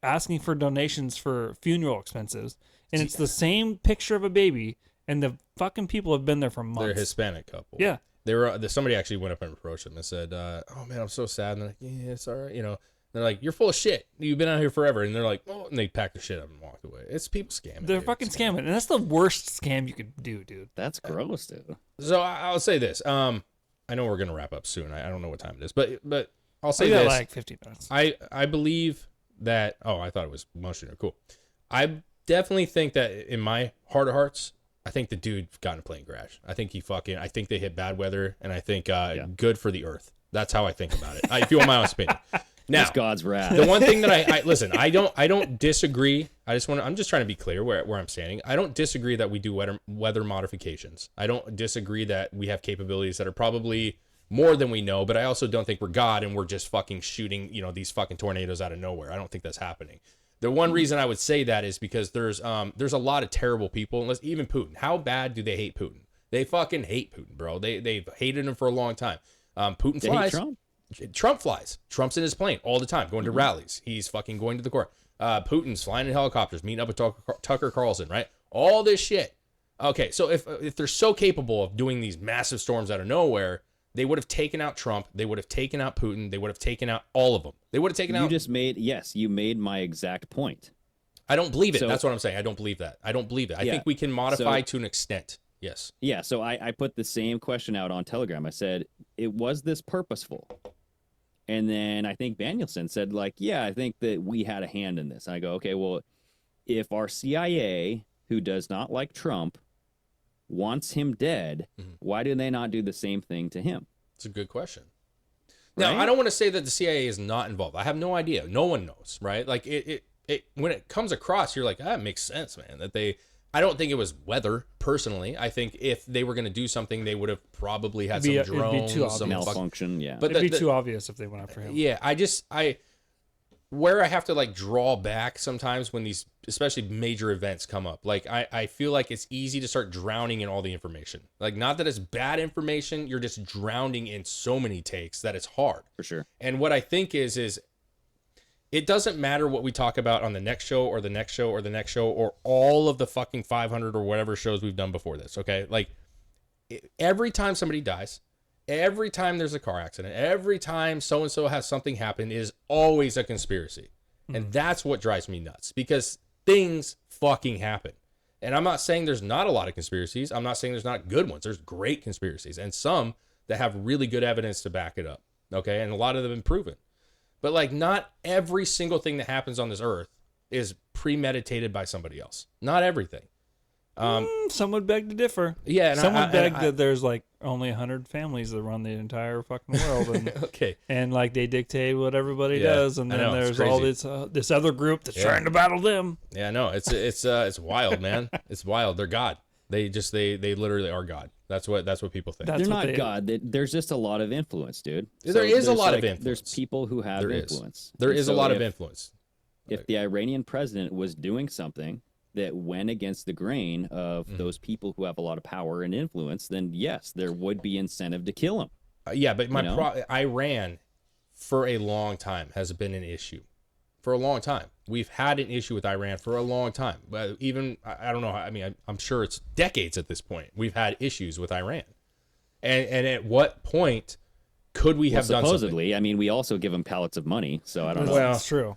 asking for donations for funeral expenses, and it's the same picture of a baby. And the fucking people have been there for months. They're a Hispanic couple. Yeah. They were. Somebody actually went up and approached them and said, "Oh man, I'm so sad." And they're like, "Yeah, it's all right." You know, they're like, "You're full of shit. You've been out here forever." And they're like, "Oh," and they packed their shit up and walked away. It's people scamming. They're dude. fucking scamming, and that's the worst scam you could do, dude. That's gross, dude. So I'll say this. I know we're gonna wrap up soon. I don't know what time it is, but I'll say We got this. like 15 minutes. I believe that. Oh, I thought it was motion. Cool. I definitely think that in my heart of hearts, I think the dude got in a plane crash. I think they hit bad weather, and I think good for the earth. That's how I think about it. If you want my own opinion. Now, It's God's wrath. the one thing that I listen, I don't disagree. I'm just trying to be clear where I'm standing. I don't disagree that we do weather modifications. I don't disagree that we have capabilities that are probably more than we know, but I also don't think we're God and we're just fucking shooting, these fucking tornadoes out of nowhere. I don't think that's happening. The one reason I would say that is because there's a lot of terrible people, unless even Putin. How bad do they hate Putin? They fucking hate Putin, bro. They've hated him for a long time. Putin flies. Trump flies. Trump's in his plane all the time, going to rallies. He's fucking going to the court. Putin's flying in helicopters, meeting up with Tucker Carlson, right? All this shit. Okay, so if they're so capable of doing these massive storms out of nowhere, they would have taken out Trump. They would have taken out Putin. They would have taken out all of them. They would have taken out. You made my exact point. I don't believe it. That's what I'm saying. I don't believe that. I think we can modify to an extent. Yes. Yeah. So I put the same question out on Telegram. I said, was this purposeful? And then I think Danielson said, like, yeah, I think that we had a hand in this. And I go, okay, well, if our CIA, who does not like Trump, wants him dead, why do they not do the same thing to him? It's a good question. Now, I don't want to say that the CIA is not involved. I have no idea. No one knows, right? Like it when it comes across, you're like, that makes sense, man. I don't think it was weather, personally. I think if they were going to do something, they would have probably had some drones, some malfunction. Yeah, but it'd be too obvious if they went after him. Yeah, where I have to like draw back sometimes when these, especially major events come up. Like I feel like it's easy to start drowning in all the information. Like, not that it's bad information, you're just drowning in so many takes that it's hard. For sure. And what I think is it doesn't matter what we talk about on the next show or the next show or the next show or all of the fucking 500 or whatever shows we've done before this, okay? Like, every time somebody dies, every time there's a car accident, every time so-and-so has something happen, is always a conspiracy. And that's what drives me nuts, because things fucking happen. And I'm not saying there's not a lot of conspiracies. I'm not saying there's not good ones. There's great conspiracies and some that have really good evidence to back it up, okay? And a lot of them have been proven. But, like, not every single thing that happens on this earth is premeditated by somebody else. Not everything. Some would beg to differ. Yeah, and some would beg that there's like only 100 families that run the entire fucking world, and okay, and like they dictate what everybody does, and then there's all this other group that's trying to battle them. Yeah, no, it's wild, man. It's wild. They're God. They literally are God. That's what people think. They're not God. There's just a lot of influence, dude. There is a lot of influence. There's people who have influence. There is a lot of influence. If the Iranian president was doing something that went against the grain of those people who have a lot of power and influence, then yes, there would be incentive to kill him. Yeah, but Iran for a long time has been an issue. For a long time. We've had an issue with Iran for a long time. But even, I don't know, I mean, I'm sure it's decades at this point. We've had issues with Iran. And at what point could we have done something? Supposedly, I mean, we also give them pallets of money, so I don't know. Well, that's true.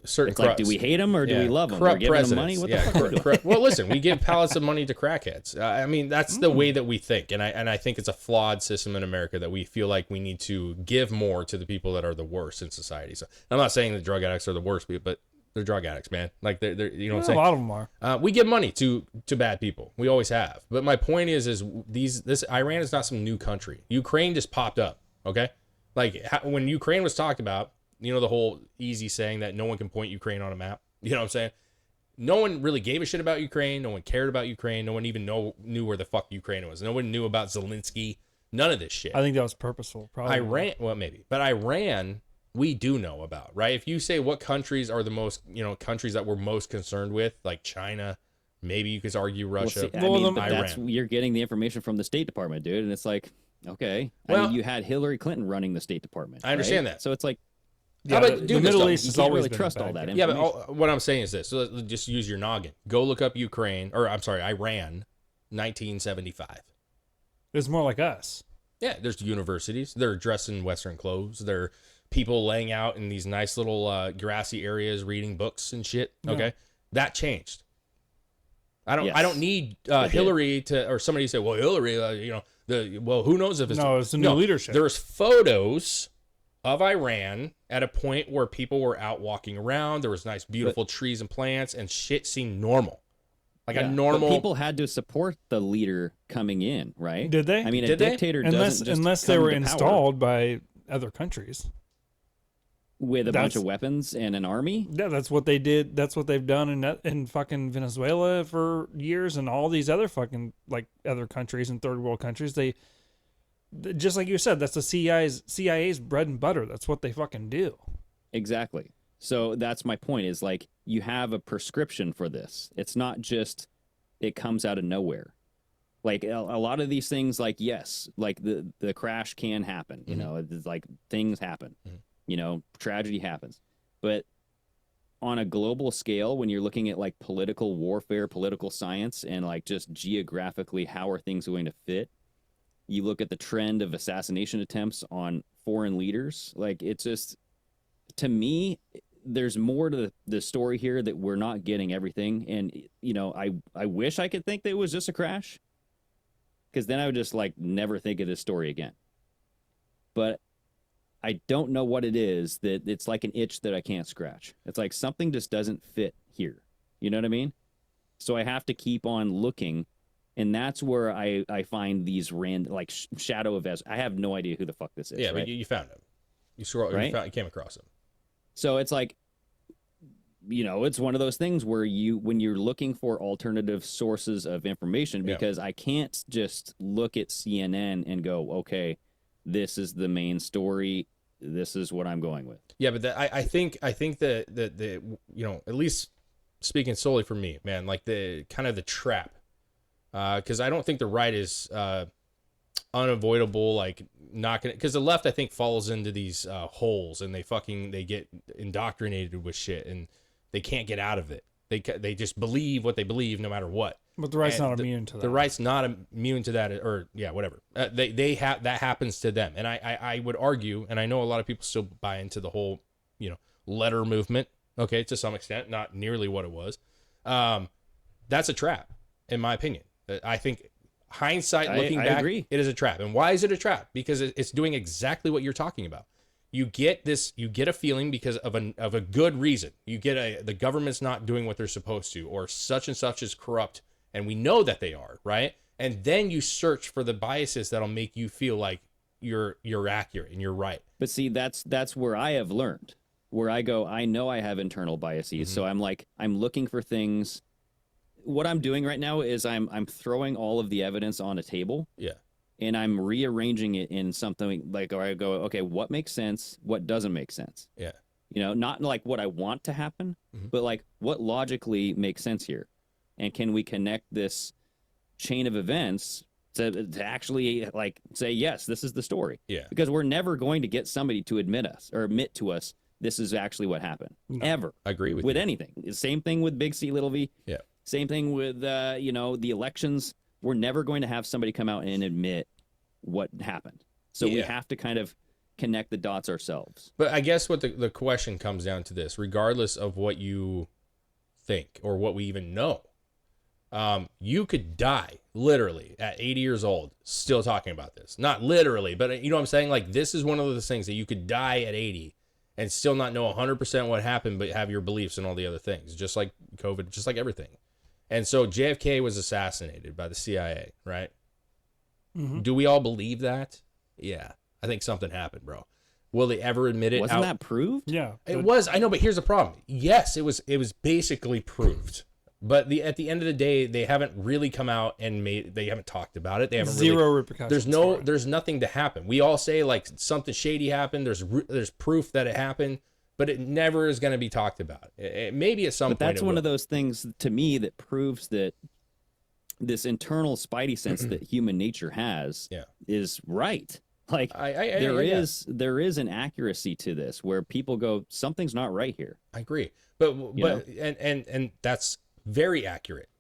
It's like, do we hate them or do we love them? We're giving them money? What the fuck are we doing? Well, listen, we give pallets of money to crackheads. I mean, that's the way that we think. And I think it's a flawed system in America that we feel like we need to give more to the people that are the worst in society. So I'm not saying that drug addicts are the worst, but they're drug addicts, man. Like, they're you know what I'm saying? A lot of them are. We give money to bad people. We always have. But my point is this Iran is not some new country. Ukraine just popped up, okay? Like, when Ukraine was talked about, you know, the whole easy saying that no one can point Ukraine on a map. You know what I'm saying? No one really gave a shit about Ukraine. No one cared about Ukraine. No one even knew where the fuck Ukraine was. No one knew about Zelensky. None of this shit. I think that was purposeful. Probably. Iran, well, maybe. But Iran, we do know about, right? If you say what countries are the most, countries that we're most concerned with, like China, maybe you could argue Russia. Iran. You're getting the information from the State Department, dude. And it's like, okay. Well, I mean, you had Hillary Clinton running the State Department. I understand that. So it's like, yeah, the Middle East has always really trust all that information. Yeah, but what I'm saying is this. So let's just use your noggin. Go look up Iran, 1975. It's more like us. Yeah, there's universities. They're dressed in Western clothes. They're people laying out in these nice little grassy areas reading books and shit. Okay, that changed. I don't need Hillary or somebody to say, well, Hillary, who knows if it's... No, it's the new leadership. There's photos of Iran at a point where people were out walking around. There was nice, beautiful trees and plants, and shit seemed normal. Like a normal... But people had to support the leader coming in, right? Did they? I mean, a dictator doesn't just unless they were installed by other countries. With a bunch of weapons and an army? Yeah, that's what they did. That's what they've done in fucking Venezuela for years, and all these other fucking, like, other countries and third world countries. just like you said, that's the CIA's bread and butter. That's what they fucking do. Exactly. So that's my point, is like, you have a prescription for this. It's not just it comes out of nowhere. Like a lot of these things, like, yes, like the crash can happen, you know, it's like things happen, you know, tragedy happens. But on a global scale, when you're looking at like political warfare, political science, and like just geographically, how are things going to fit? You look at the trend of assassination attempts on foreign leaders. Like, it's just, to me, there's more to the story here that we're not getting everything. And, you know, I wish I could think that it was just a crash, because then I would just like never think of this story again. But I don't know what it is, that it's like an itch that I can't scratch. It's like something just doesn't fit here. You know what I mean? So I have to keep on looking. And that's where I find these random, like, shadow of I have no idea who the fuck this is. Yeah, right? but you found him. You scroll, right? you came across him. So it's like, you know, it's one of those things where when you're looking for alternative sources of information, because I can't just look at CNN and go, okay, this is the main story, this is what I'm going with. Yeah, but I think the you know, at least speaking solely for me, man, like the kind of the trap, because I don't think the right is unavoidable, like not gonna, because the left I think falls into these holes, and they get indoctrinated with shit, and they can't get out of it. They just believe what they believe no matter what. But the right's And not immune to that. The right's not immune to that, or yeah, whatever. They have, that happens to them, and I would argue, and I know a lot of people still buy into the whole, you know, letter movement. Okay, to some extent, not nearly what it was. That's a trap, in my opinion. I think hindsight, looking back, agree. it is a trap. And why is it a trap? Because it's doing exactly what you're talking about. You get a feeling because of a good reason. You get the government's not doing what they're supposed to, or such and such is corrupt, and we know that they are, right? And then you search for the biases that'll make you feel like you're accurate and you're right. But see, that's where I have learned, where I go, I know I have internal biases, so I'm looking for things. What I'm doing right now is I'm throwing all of the evidence on a table. Yeah. And I'm rearranging it in something like, or I go, okay, what makes sense? What doesn't make sense? Yeah. You know, not like what I want to happen, but like what logically makes sense here. And can we connect this chain of events to actually like say, yes, this is the story? Yeah. Because we're never going to get somebody to admit to us, this is actually what happened. No. Ever. I agree with you. anything. Same thing with Big C, Little V. Yeah. Same thing with, you know, the elections. We're never going to have somebody come out and admit what happened. So we have to kind of connect the dots ourselves. But I guess what the question comes down to this, regardless of what you think or what we even know, you could die literally at 80 years old still talking about this. Not literally, but you know what I'm saying? Like, this is one of those things that you could die at 80 and still not know 100% what happened, but have your beliefs and all the other things, just like COVID, just like everything. And so JFK was assassinated by the CIA, right? Mm-hmm. Do we all believe that? Yeah. I think something happened, bro. Will they ever admit it? Wasn't that proved? Yeah. It was. I know, but here's the problem. Yes, it was basically proved. But at the end of the day, they haven't really come out and they haven't talked about it. They haven't Zero repercussions. There's nothing to happen. We all say like something shady happened. There's proof that it happened, but it never is going to be talked about. Maybe at some point. But that's one of those things to me that proves that this internal spidey sense that human nature has is right. Like there is an accuracy to this where people go, something's not right here. I agree, but and that's very accurate.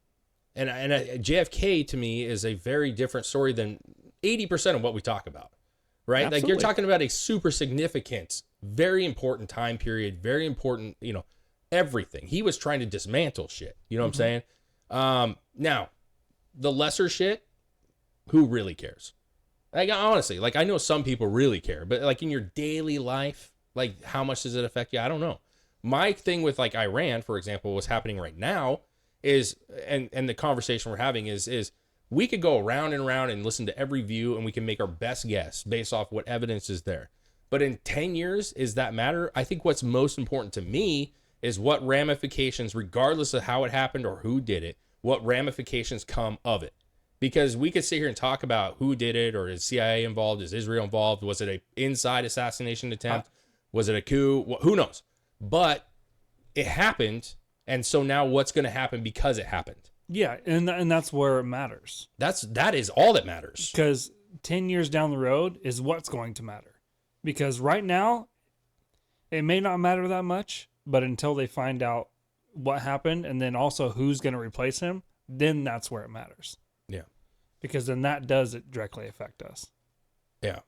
And JFK to me is a very different story than 80% of what we talk about, right? Absolutely. Like, you're talking about a super significant, very important time period, very important, you know, everything. He was trying to dismantle shit. You know what I'm saying? Now, the lesser shit, who really cares? Like, honestly, like, I know some people really care, but like in your daily life, like, how much does it affect you? I don't know. My thing with like Iran, for example, what's happening right now is, and the conversation we're having is we could go around and around and listen to every view and we can make our best guess based off what evidence is there. But in 10 years, is that matter? I think what's most important to me is what ramifications, regardless of how it happened or who did it, what ramifications come of it. Because we could sit here and talk about who did it, or is CIA involved? Is Israel involved? Was it a inside assassination attempt? Was it a coup? Who knows? But it happened, and so now what's going to happen because it happened? Yeah, and that's where it matters. That is all that matters. Because 10 years down the road is what's going to matter. Because right now, it may not matter that much, but until they find out what happened and then also who's going to replace him, then that's where it matters. Yeah. Because then that does it directly affect us. Yeah.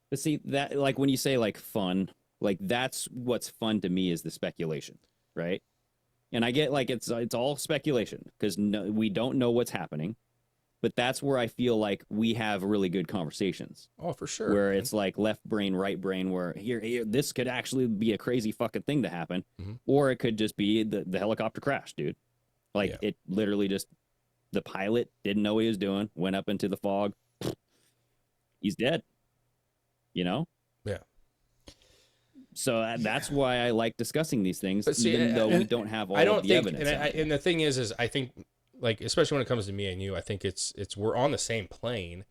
But see, that, like, when you say, like, fun, like, that's what's fun to me is the speculation, right? And I get, like, it's all speculation because we don't know what's happening. But that's where I feel like we have really good conversations. Oh, for sure. Where it's like left brain, right brain, where here this could actually be a crazy fucking thing to happen. Mm-hmm. Or it could just be the helicopter crash, dude. Like, it literally just, the pilot didn't know what he was doing, went up into the fog. He's dead. You know? Yeah. So that's why I like discussing these things, But see, even though we don't have all of the evidence. And the thing is I think, like, especially when it comes to me and you, I think it's we're on the same plane.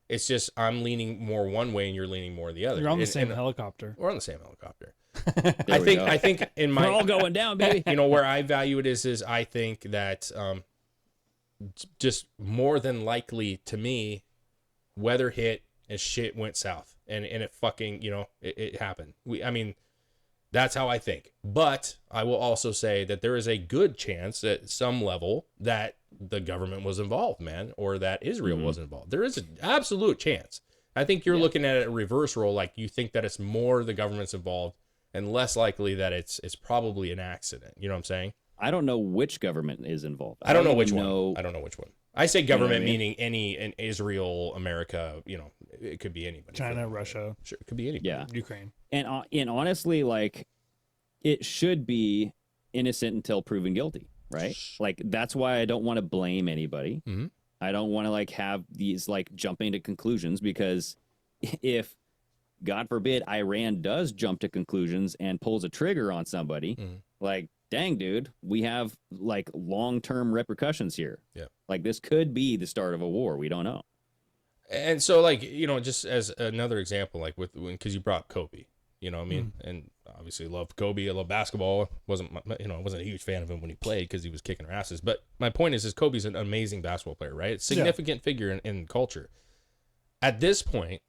It's just I'm leaning more one way and you're leaning more the other. You're on the same helicopter. We're on the same helicopter. I I think in my we're all going down, baby. You know, where I value it is I think that just more than likely to me, weather hit and shit went south and it fucking, you know, it happened. I mean, that's how I think. But I will also say that there is a good chance at some level that the government was involved, man, or that Israel was involved. There is an absolute chance. I think you're looking at it a reverse role, like you think that it's more the government's involved and less likely that it's probably an accident. You know what I'm saying? I don't know which government is involved. I don't know which one. I don't know which one. I say government meaning in Israel, America, you know, it could be anybody. China, Russia. Sure, it could be anybody. Yeah. Ukraine. And honestly, like, it should be innocent until proven guilty, right? Like, that's why I don't want to blame anybody. Mm-hmm. I don't want to, like, have these, like, jumping to conclusions, because if, God forbid, Iran does jump to conclusions and pulls a trigger on somebody, like, dang, dude, we have, like, long-term repercussions here. Yeah. Like, this could be the start of a war. We don't know. And so, like, you know, just as another example, like because you brought up Kobe, you know what I mean? And obviously love Kobe. I love basketball. I wasn't a huge fan of him when he played because he was kicking our asses. But my point is Kobe's an amazing basketball player, right? Significant figure in culture. At this point,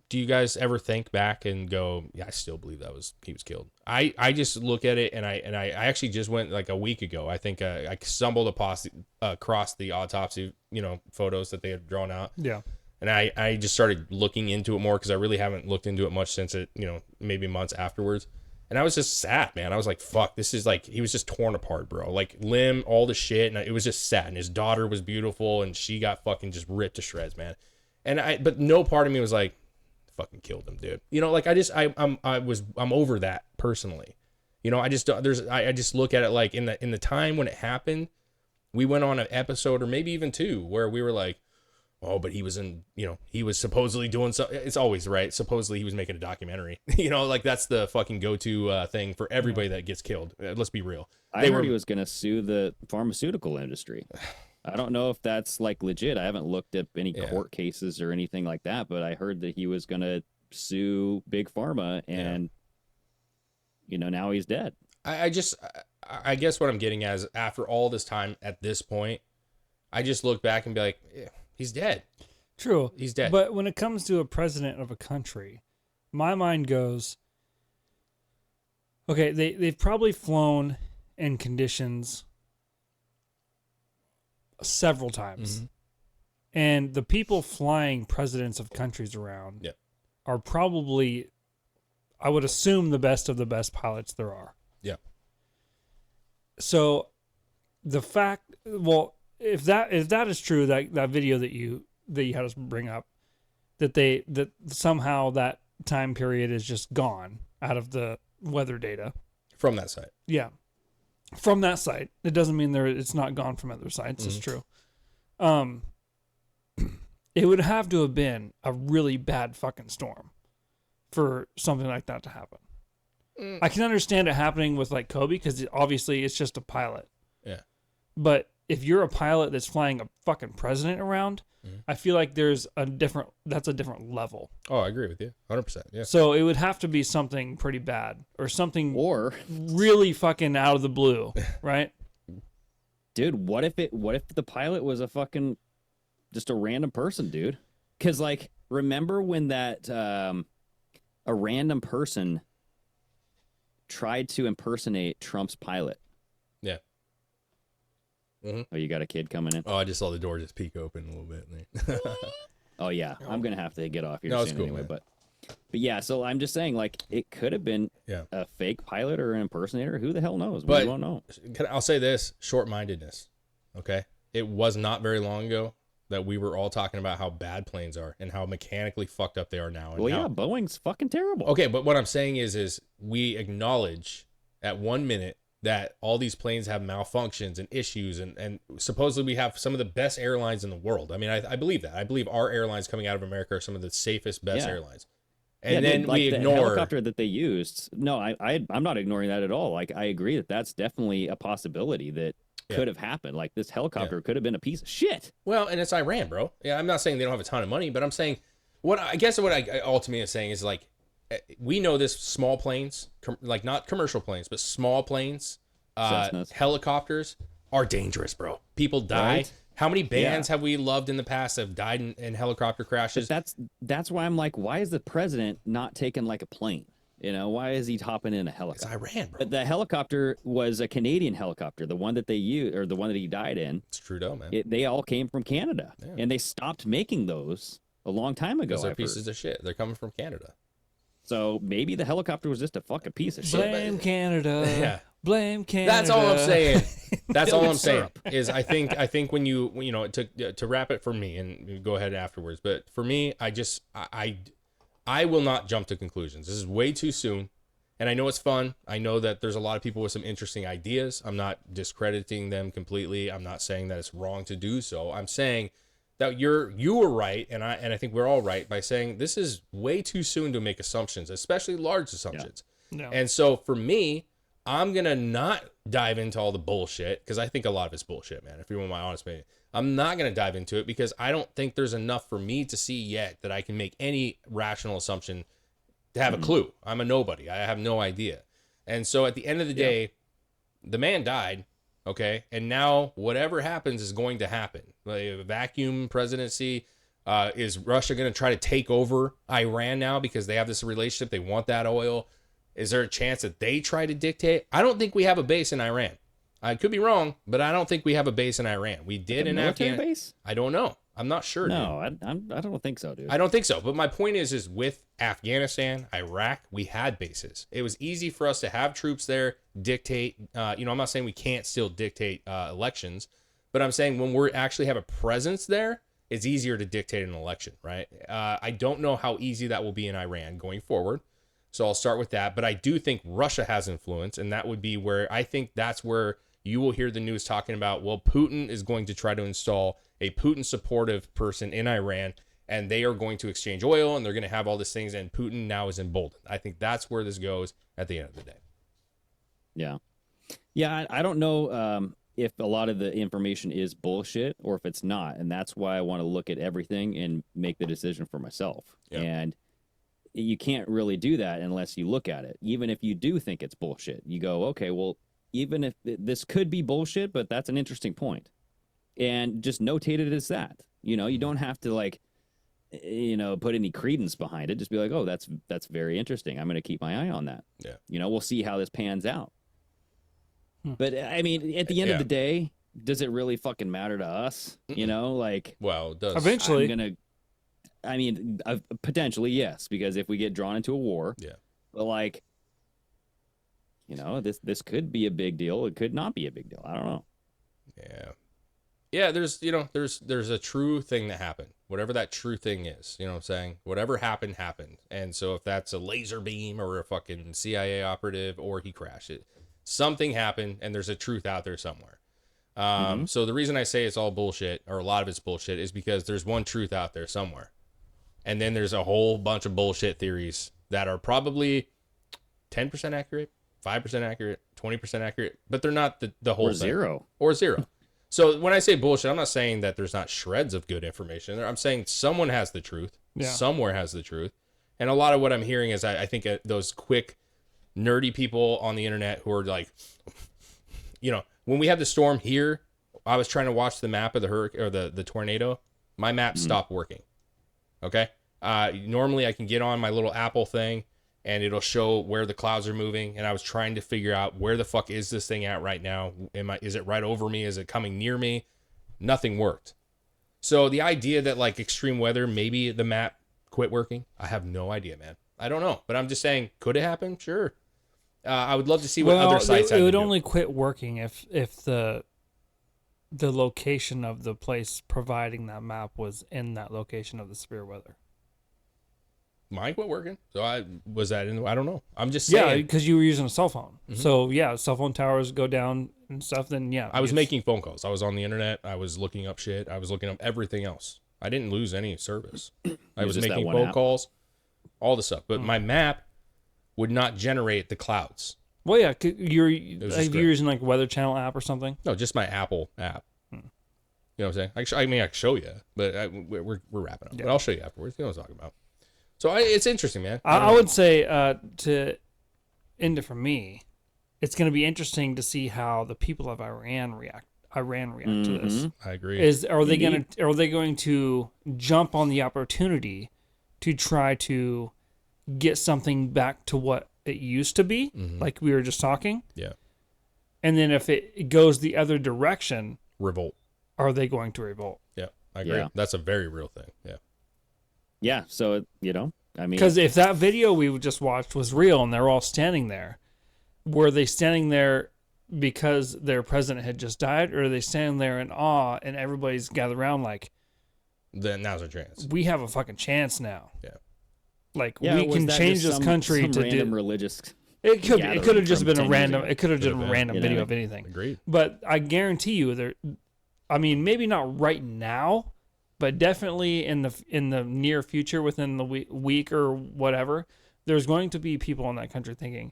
do you guys ever think back and go, yeah, I still believe he was killed? I just look at it and I actually just went like a week ago. I think I stumbled across the autopsy, you know, photos that they had drawn out. Yeah. And I just started looking into it more because I really haven't looked into it much since it, you know, maybe months afterwards. And I was just sad, man. I was like, fuck, this is like, he was just torn apart, bro. Like limb, all the shit. And it was just sad. And his daughter was beautiful and she got fucking just ripped to shreds, man. But no part of me was like, fucking killed him, dude. You know, like I'm over that personally. You know, I just look at it like in the time when it happened, we went on an episode or maybe even two where we were like, oh, but he was he was supposedly doing something. It's always right. Supposedly he was making a documentary. You know, like that's the fucking go-to thing for everybody that gets killed. Let's be real. I heard he was going to sue the pharmaceutical industry. I don't know if that's like legit. I haven't looked up any court cases or anything like that, but I heard that he was going to sue Big Pharma and, you know, now he's dead. I guess what I'm getting at is after all this time at this point, I just look back and be like, yeah, he's dead. True. He's dead. But when it comes to a president of a country, my mind goes, okay, they've probably flown in conditions several times. And the people flying presidents of countries around are probably, I would assume, the best of the best pilots there are. Yeah. So the fact, well, if that is true, that video that you had us bring up, that somehow that time period is just gone out of the weather data from that site. Yeah. From that site. It doesn't mean it's not gone from other sites. It's true. It would have to have been a really bad fucking storm for something like that to happen. I can understand it happening with like Kobe because obviously it's just a pilot. Yeah. But if you're a pilot that's flying a fucking president around, I feel like that's a different level. Oh, I agree with you 100%. Yeah. So it would have to be something pretty bad or something Or, really fucking out of the blue, right? dude, what if the pilot was just a random person, dude? Because, like, remember when that a random person tried to impersonate Trump's pilot? Yeah. Mm-hmm. Oh, you got a kid coming in? Oh, I just saw the door just peek open a little bit. Oh, yeah. I'm going to have to get off here No, it's soon cool, anyway. man. But yeah, so I'm just saying, like, it could have been a fake pilot or an impersonator. Who the hell knows? We won't know. I'll say this, short-mindedness, okay? It was not very long ago that we were all talking about how bad planes are and how mechanically fucked up they are now. And Well, yeah, Boeing's fucking terrible. Okay, but what I'm saying is we acknowledge at 1 minute that all these planes have malfunctions and issues, and supposedly we have some of the best airlines in the world. I mean, I believe that. I believe our airlines coming out of America are some of the safest, best airlines. And then dude, like we the ignore helicopter that they used. No, I'm not ignoring that at all. Like, I agree that that's definitely a possibility that could have happened. Like, this helicopter could have been a piece of shit. Well, and it's Iran, bro. Yeah, I'm not saying they don't have a ton of money, but I'm saying what I ultimately am saying is, like, we know this small planes, like not commercial planes, but small planes, helicopters are dangerous, bro. People die. Right? How many bands have we loved in the past that have died in helicopter crashes? But that's why I'm like, why is the president not taking like a plane? You know, why is he hopping in a helicopter? It's Iran, bro. But the helicopter was a Canadian helicopter, the one that they used, or the one that he died in. It's Trudeau, man. They all came from Canada, and they stopped making those a long time ago. Because they're pieces of shit. They're coming from Canada. So maybe the helicopter was just a fucking piece of shit. Blame Canada. Yeah. Blame Canada. That's all I'm saying. That's all I'm saying. Syrup. Is I think when you know, to wrap it for me, and you go ahead afterwards, but for me, I will not jump to conclusions. This is way too soon. And I know it's fun. I know that there's a lot of people with some interesting ideas. I'm not discrediting them completely. I'm not saying that it's wrong to do so. I'm saying that you were right, and I think we're all right by saying this is way too soon to make assumptions, especially large assumptions. No. And so for me, I'm gonna not dive into all the bullshit, because I think a lot of it's bullshit, man. If you want my honest opinion, I'm not gonna dive into it because I don't think there's enough for me to see yet that I can make any rational assumption to have a clue. I'm a nobody. I have no idea. And so at the end of the day, the man died. Okay. And now whatever happens is going to happen. Like a vacuum presidency. Is Russia going to try to take over Iran now because they have this relationship? They want that oil. Is there a chance that they try to dictate? I don't think we have a base in Iran. I could be wrong, but I don't think we have a base in Iran. We did in Afghanistan. Base? I don't know. I'm not sure. No, dude. I don't think so, dude. I don't think so. But my point is with Afghanistan, Iraq, we had bases. It was easy for us to have troops there, dictate. I'm not saying we can't still dictate elections, but I'm saying when we actually have a presence there, it's easier to dictate an election, right? I don't know how easy that will be in Iran going forward. So I'll start with that. But I do think Russia has influence, and that would be where I think that's where you will hear the news talking about, well, Putin is going to try to install a Putin supportive person in Iran, and they are going to exchange oil, and they're going to have all these things, and Putin now is emboldened. I think that's where this goes at the end of the day. Yeah. Yeah, I don't know if a lot of the information is bullshit or if it's not, and that's why I want to look at everything and make the decision for myself. Yep. And you can't really do that unless you look at it. Even if you do think it's bullshit, you go, okay, well, even if this could be bullshit, but that's an interesting point. And just notate it as that. You know, you don't have to put any credence behind it. Just be like, oh, that's very interesting. I'm going to keep my eye on that. Yeah. You know, we'll see how this pans out. But I mean, at the end of the day, does it really fucking matter to us? Mm-mm. You know, like, well, it does. Eventually, potentially yes, because if we get drawn into a war, but like, you know, this could be a big deal. It could not be a big deal. I don't know. Yeah. There's a true thing that happened. Whatever that true thing is, you know what I'm saying? Whatever happened. And so if that's a laser beam or a fucking CIA operative or he crashed it, something happened and there's a truth out there somewhere. So the reason I say it's all bullshit, or a lot of it's bullshit, is because there's one truth out there somewhere. And then there's a whole bunch of bullshit theories that are probably 10% accurate, 5% accurate, 20% accurate, but they're not the whole or thing. Zero. Or zero. So when I say bullshit, I'm not saying that there's not shreds of good information. I'm saying someone has the truth. Yeah. Somewhere has the truth. And a lot of what I'm hearing is I think those quick, nerdy people on the internet who are like, you know, when we had the storm here, I was trying to watch the map of the hurricane or the tornado. My map stopped working. Okay. Normally I can get on my little Apple thing and it'll show where the clouds are moving. And I was trying to figure out where the fuck is this thing at right now? Is it right over me? Is it coming near me? Nothing worked. So the idea that like extreme weather, maybe the map quit working, I have no idea, man. I don't know, but I'm just saying, could it happen? Sure. I would love to see what other sites it would only quit working if the location of the place providing that map was in that location of the severe weather. Mine quit working. So I don't know. I'm just saying. Yeah, because you were using a cell phone. Mm-hmm. So yeah, cell phone towers go down and stuff. Then yeah, I was making phone calls. I was on the internet. I was looking up shit. I was looking up everything else. I didn't lose any service. I was making phone calls, all the stuff. But my map would not generate the clouds. Well, yeah, you're using like Weather Channel app or something. No, just my Apple app. You know what I'm saying? I can show you, but we're wrapping up. Yeah. But I'll show you afterwards. You know what I'm talking about. So it's interesting, man. I would say to end it for me, it's going to be interesting to see how the people of Iran react to this. I agree. Are they going to jump on the opportunity to try to get something back to what it used to be, like we were just talking? Yeah. And then if it goes the other direction, revolt. Are they going to revolt? Yeah, I agree. Yeah. That's a very real thing. Yeah. Yeah, so, you know, I mean... Because if that video we just watched was real and they're all standing there, were they standing there because their president had just died, or are they standing there in awe and everybody's gathered around like... Then now's our chance. We have a fucking chance now. Yeah. Like, we can change this country to random religious... It could have just been a random... It could have just been a random video of anything. Agreed. But I guarantee you, I mean, maybe not right now, but definitely in the near future, within the week or whatever, there's going to be people in that country thinking,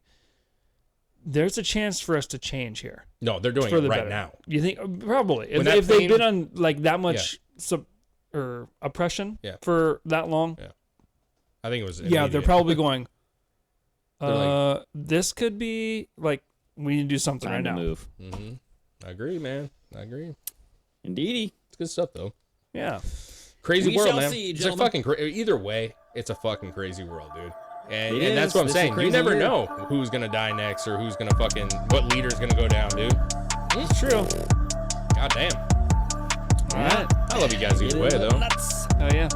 there's a chance for us to change here. No, they're doing it right better. Now. You think? Probably. If they've been on like that much oppression for that long. Yeah. I think it was. Yeah, they're probably going, this could be like, we need to do something right now. Move. Mm-hmm. I agree, man. I agree. Indeedy. It's good stuff, though. Yeah. Crazy world, man. It's like fucking either way, it's a fucking crazy world, dude. And that's what I'm saying. You never know who's going to die next or who's going to fucking, what leader's going to go down, dude. It's true. God damn. All right. I love you guys either way, though. Nuts. Oh, yeah.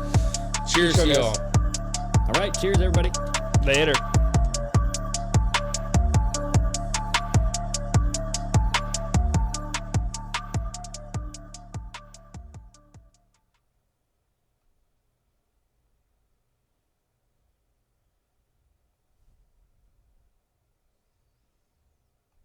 Cheers to y'all. All right. Cheers, everybody. Later.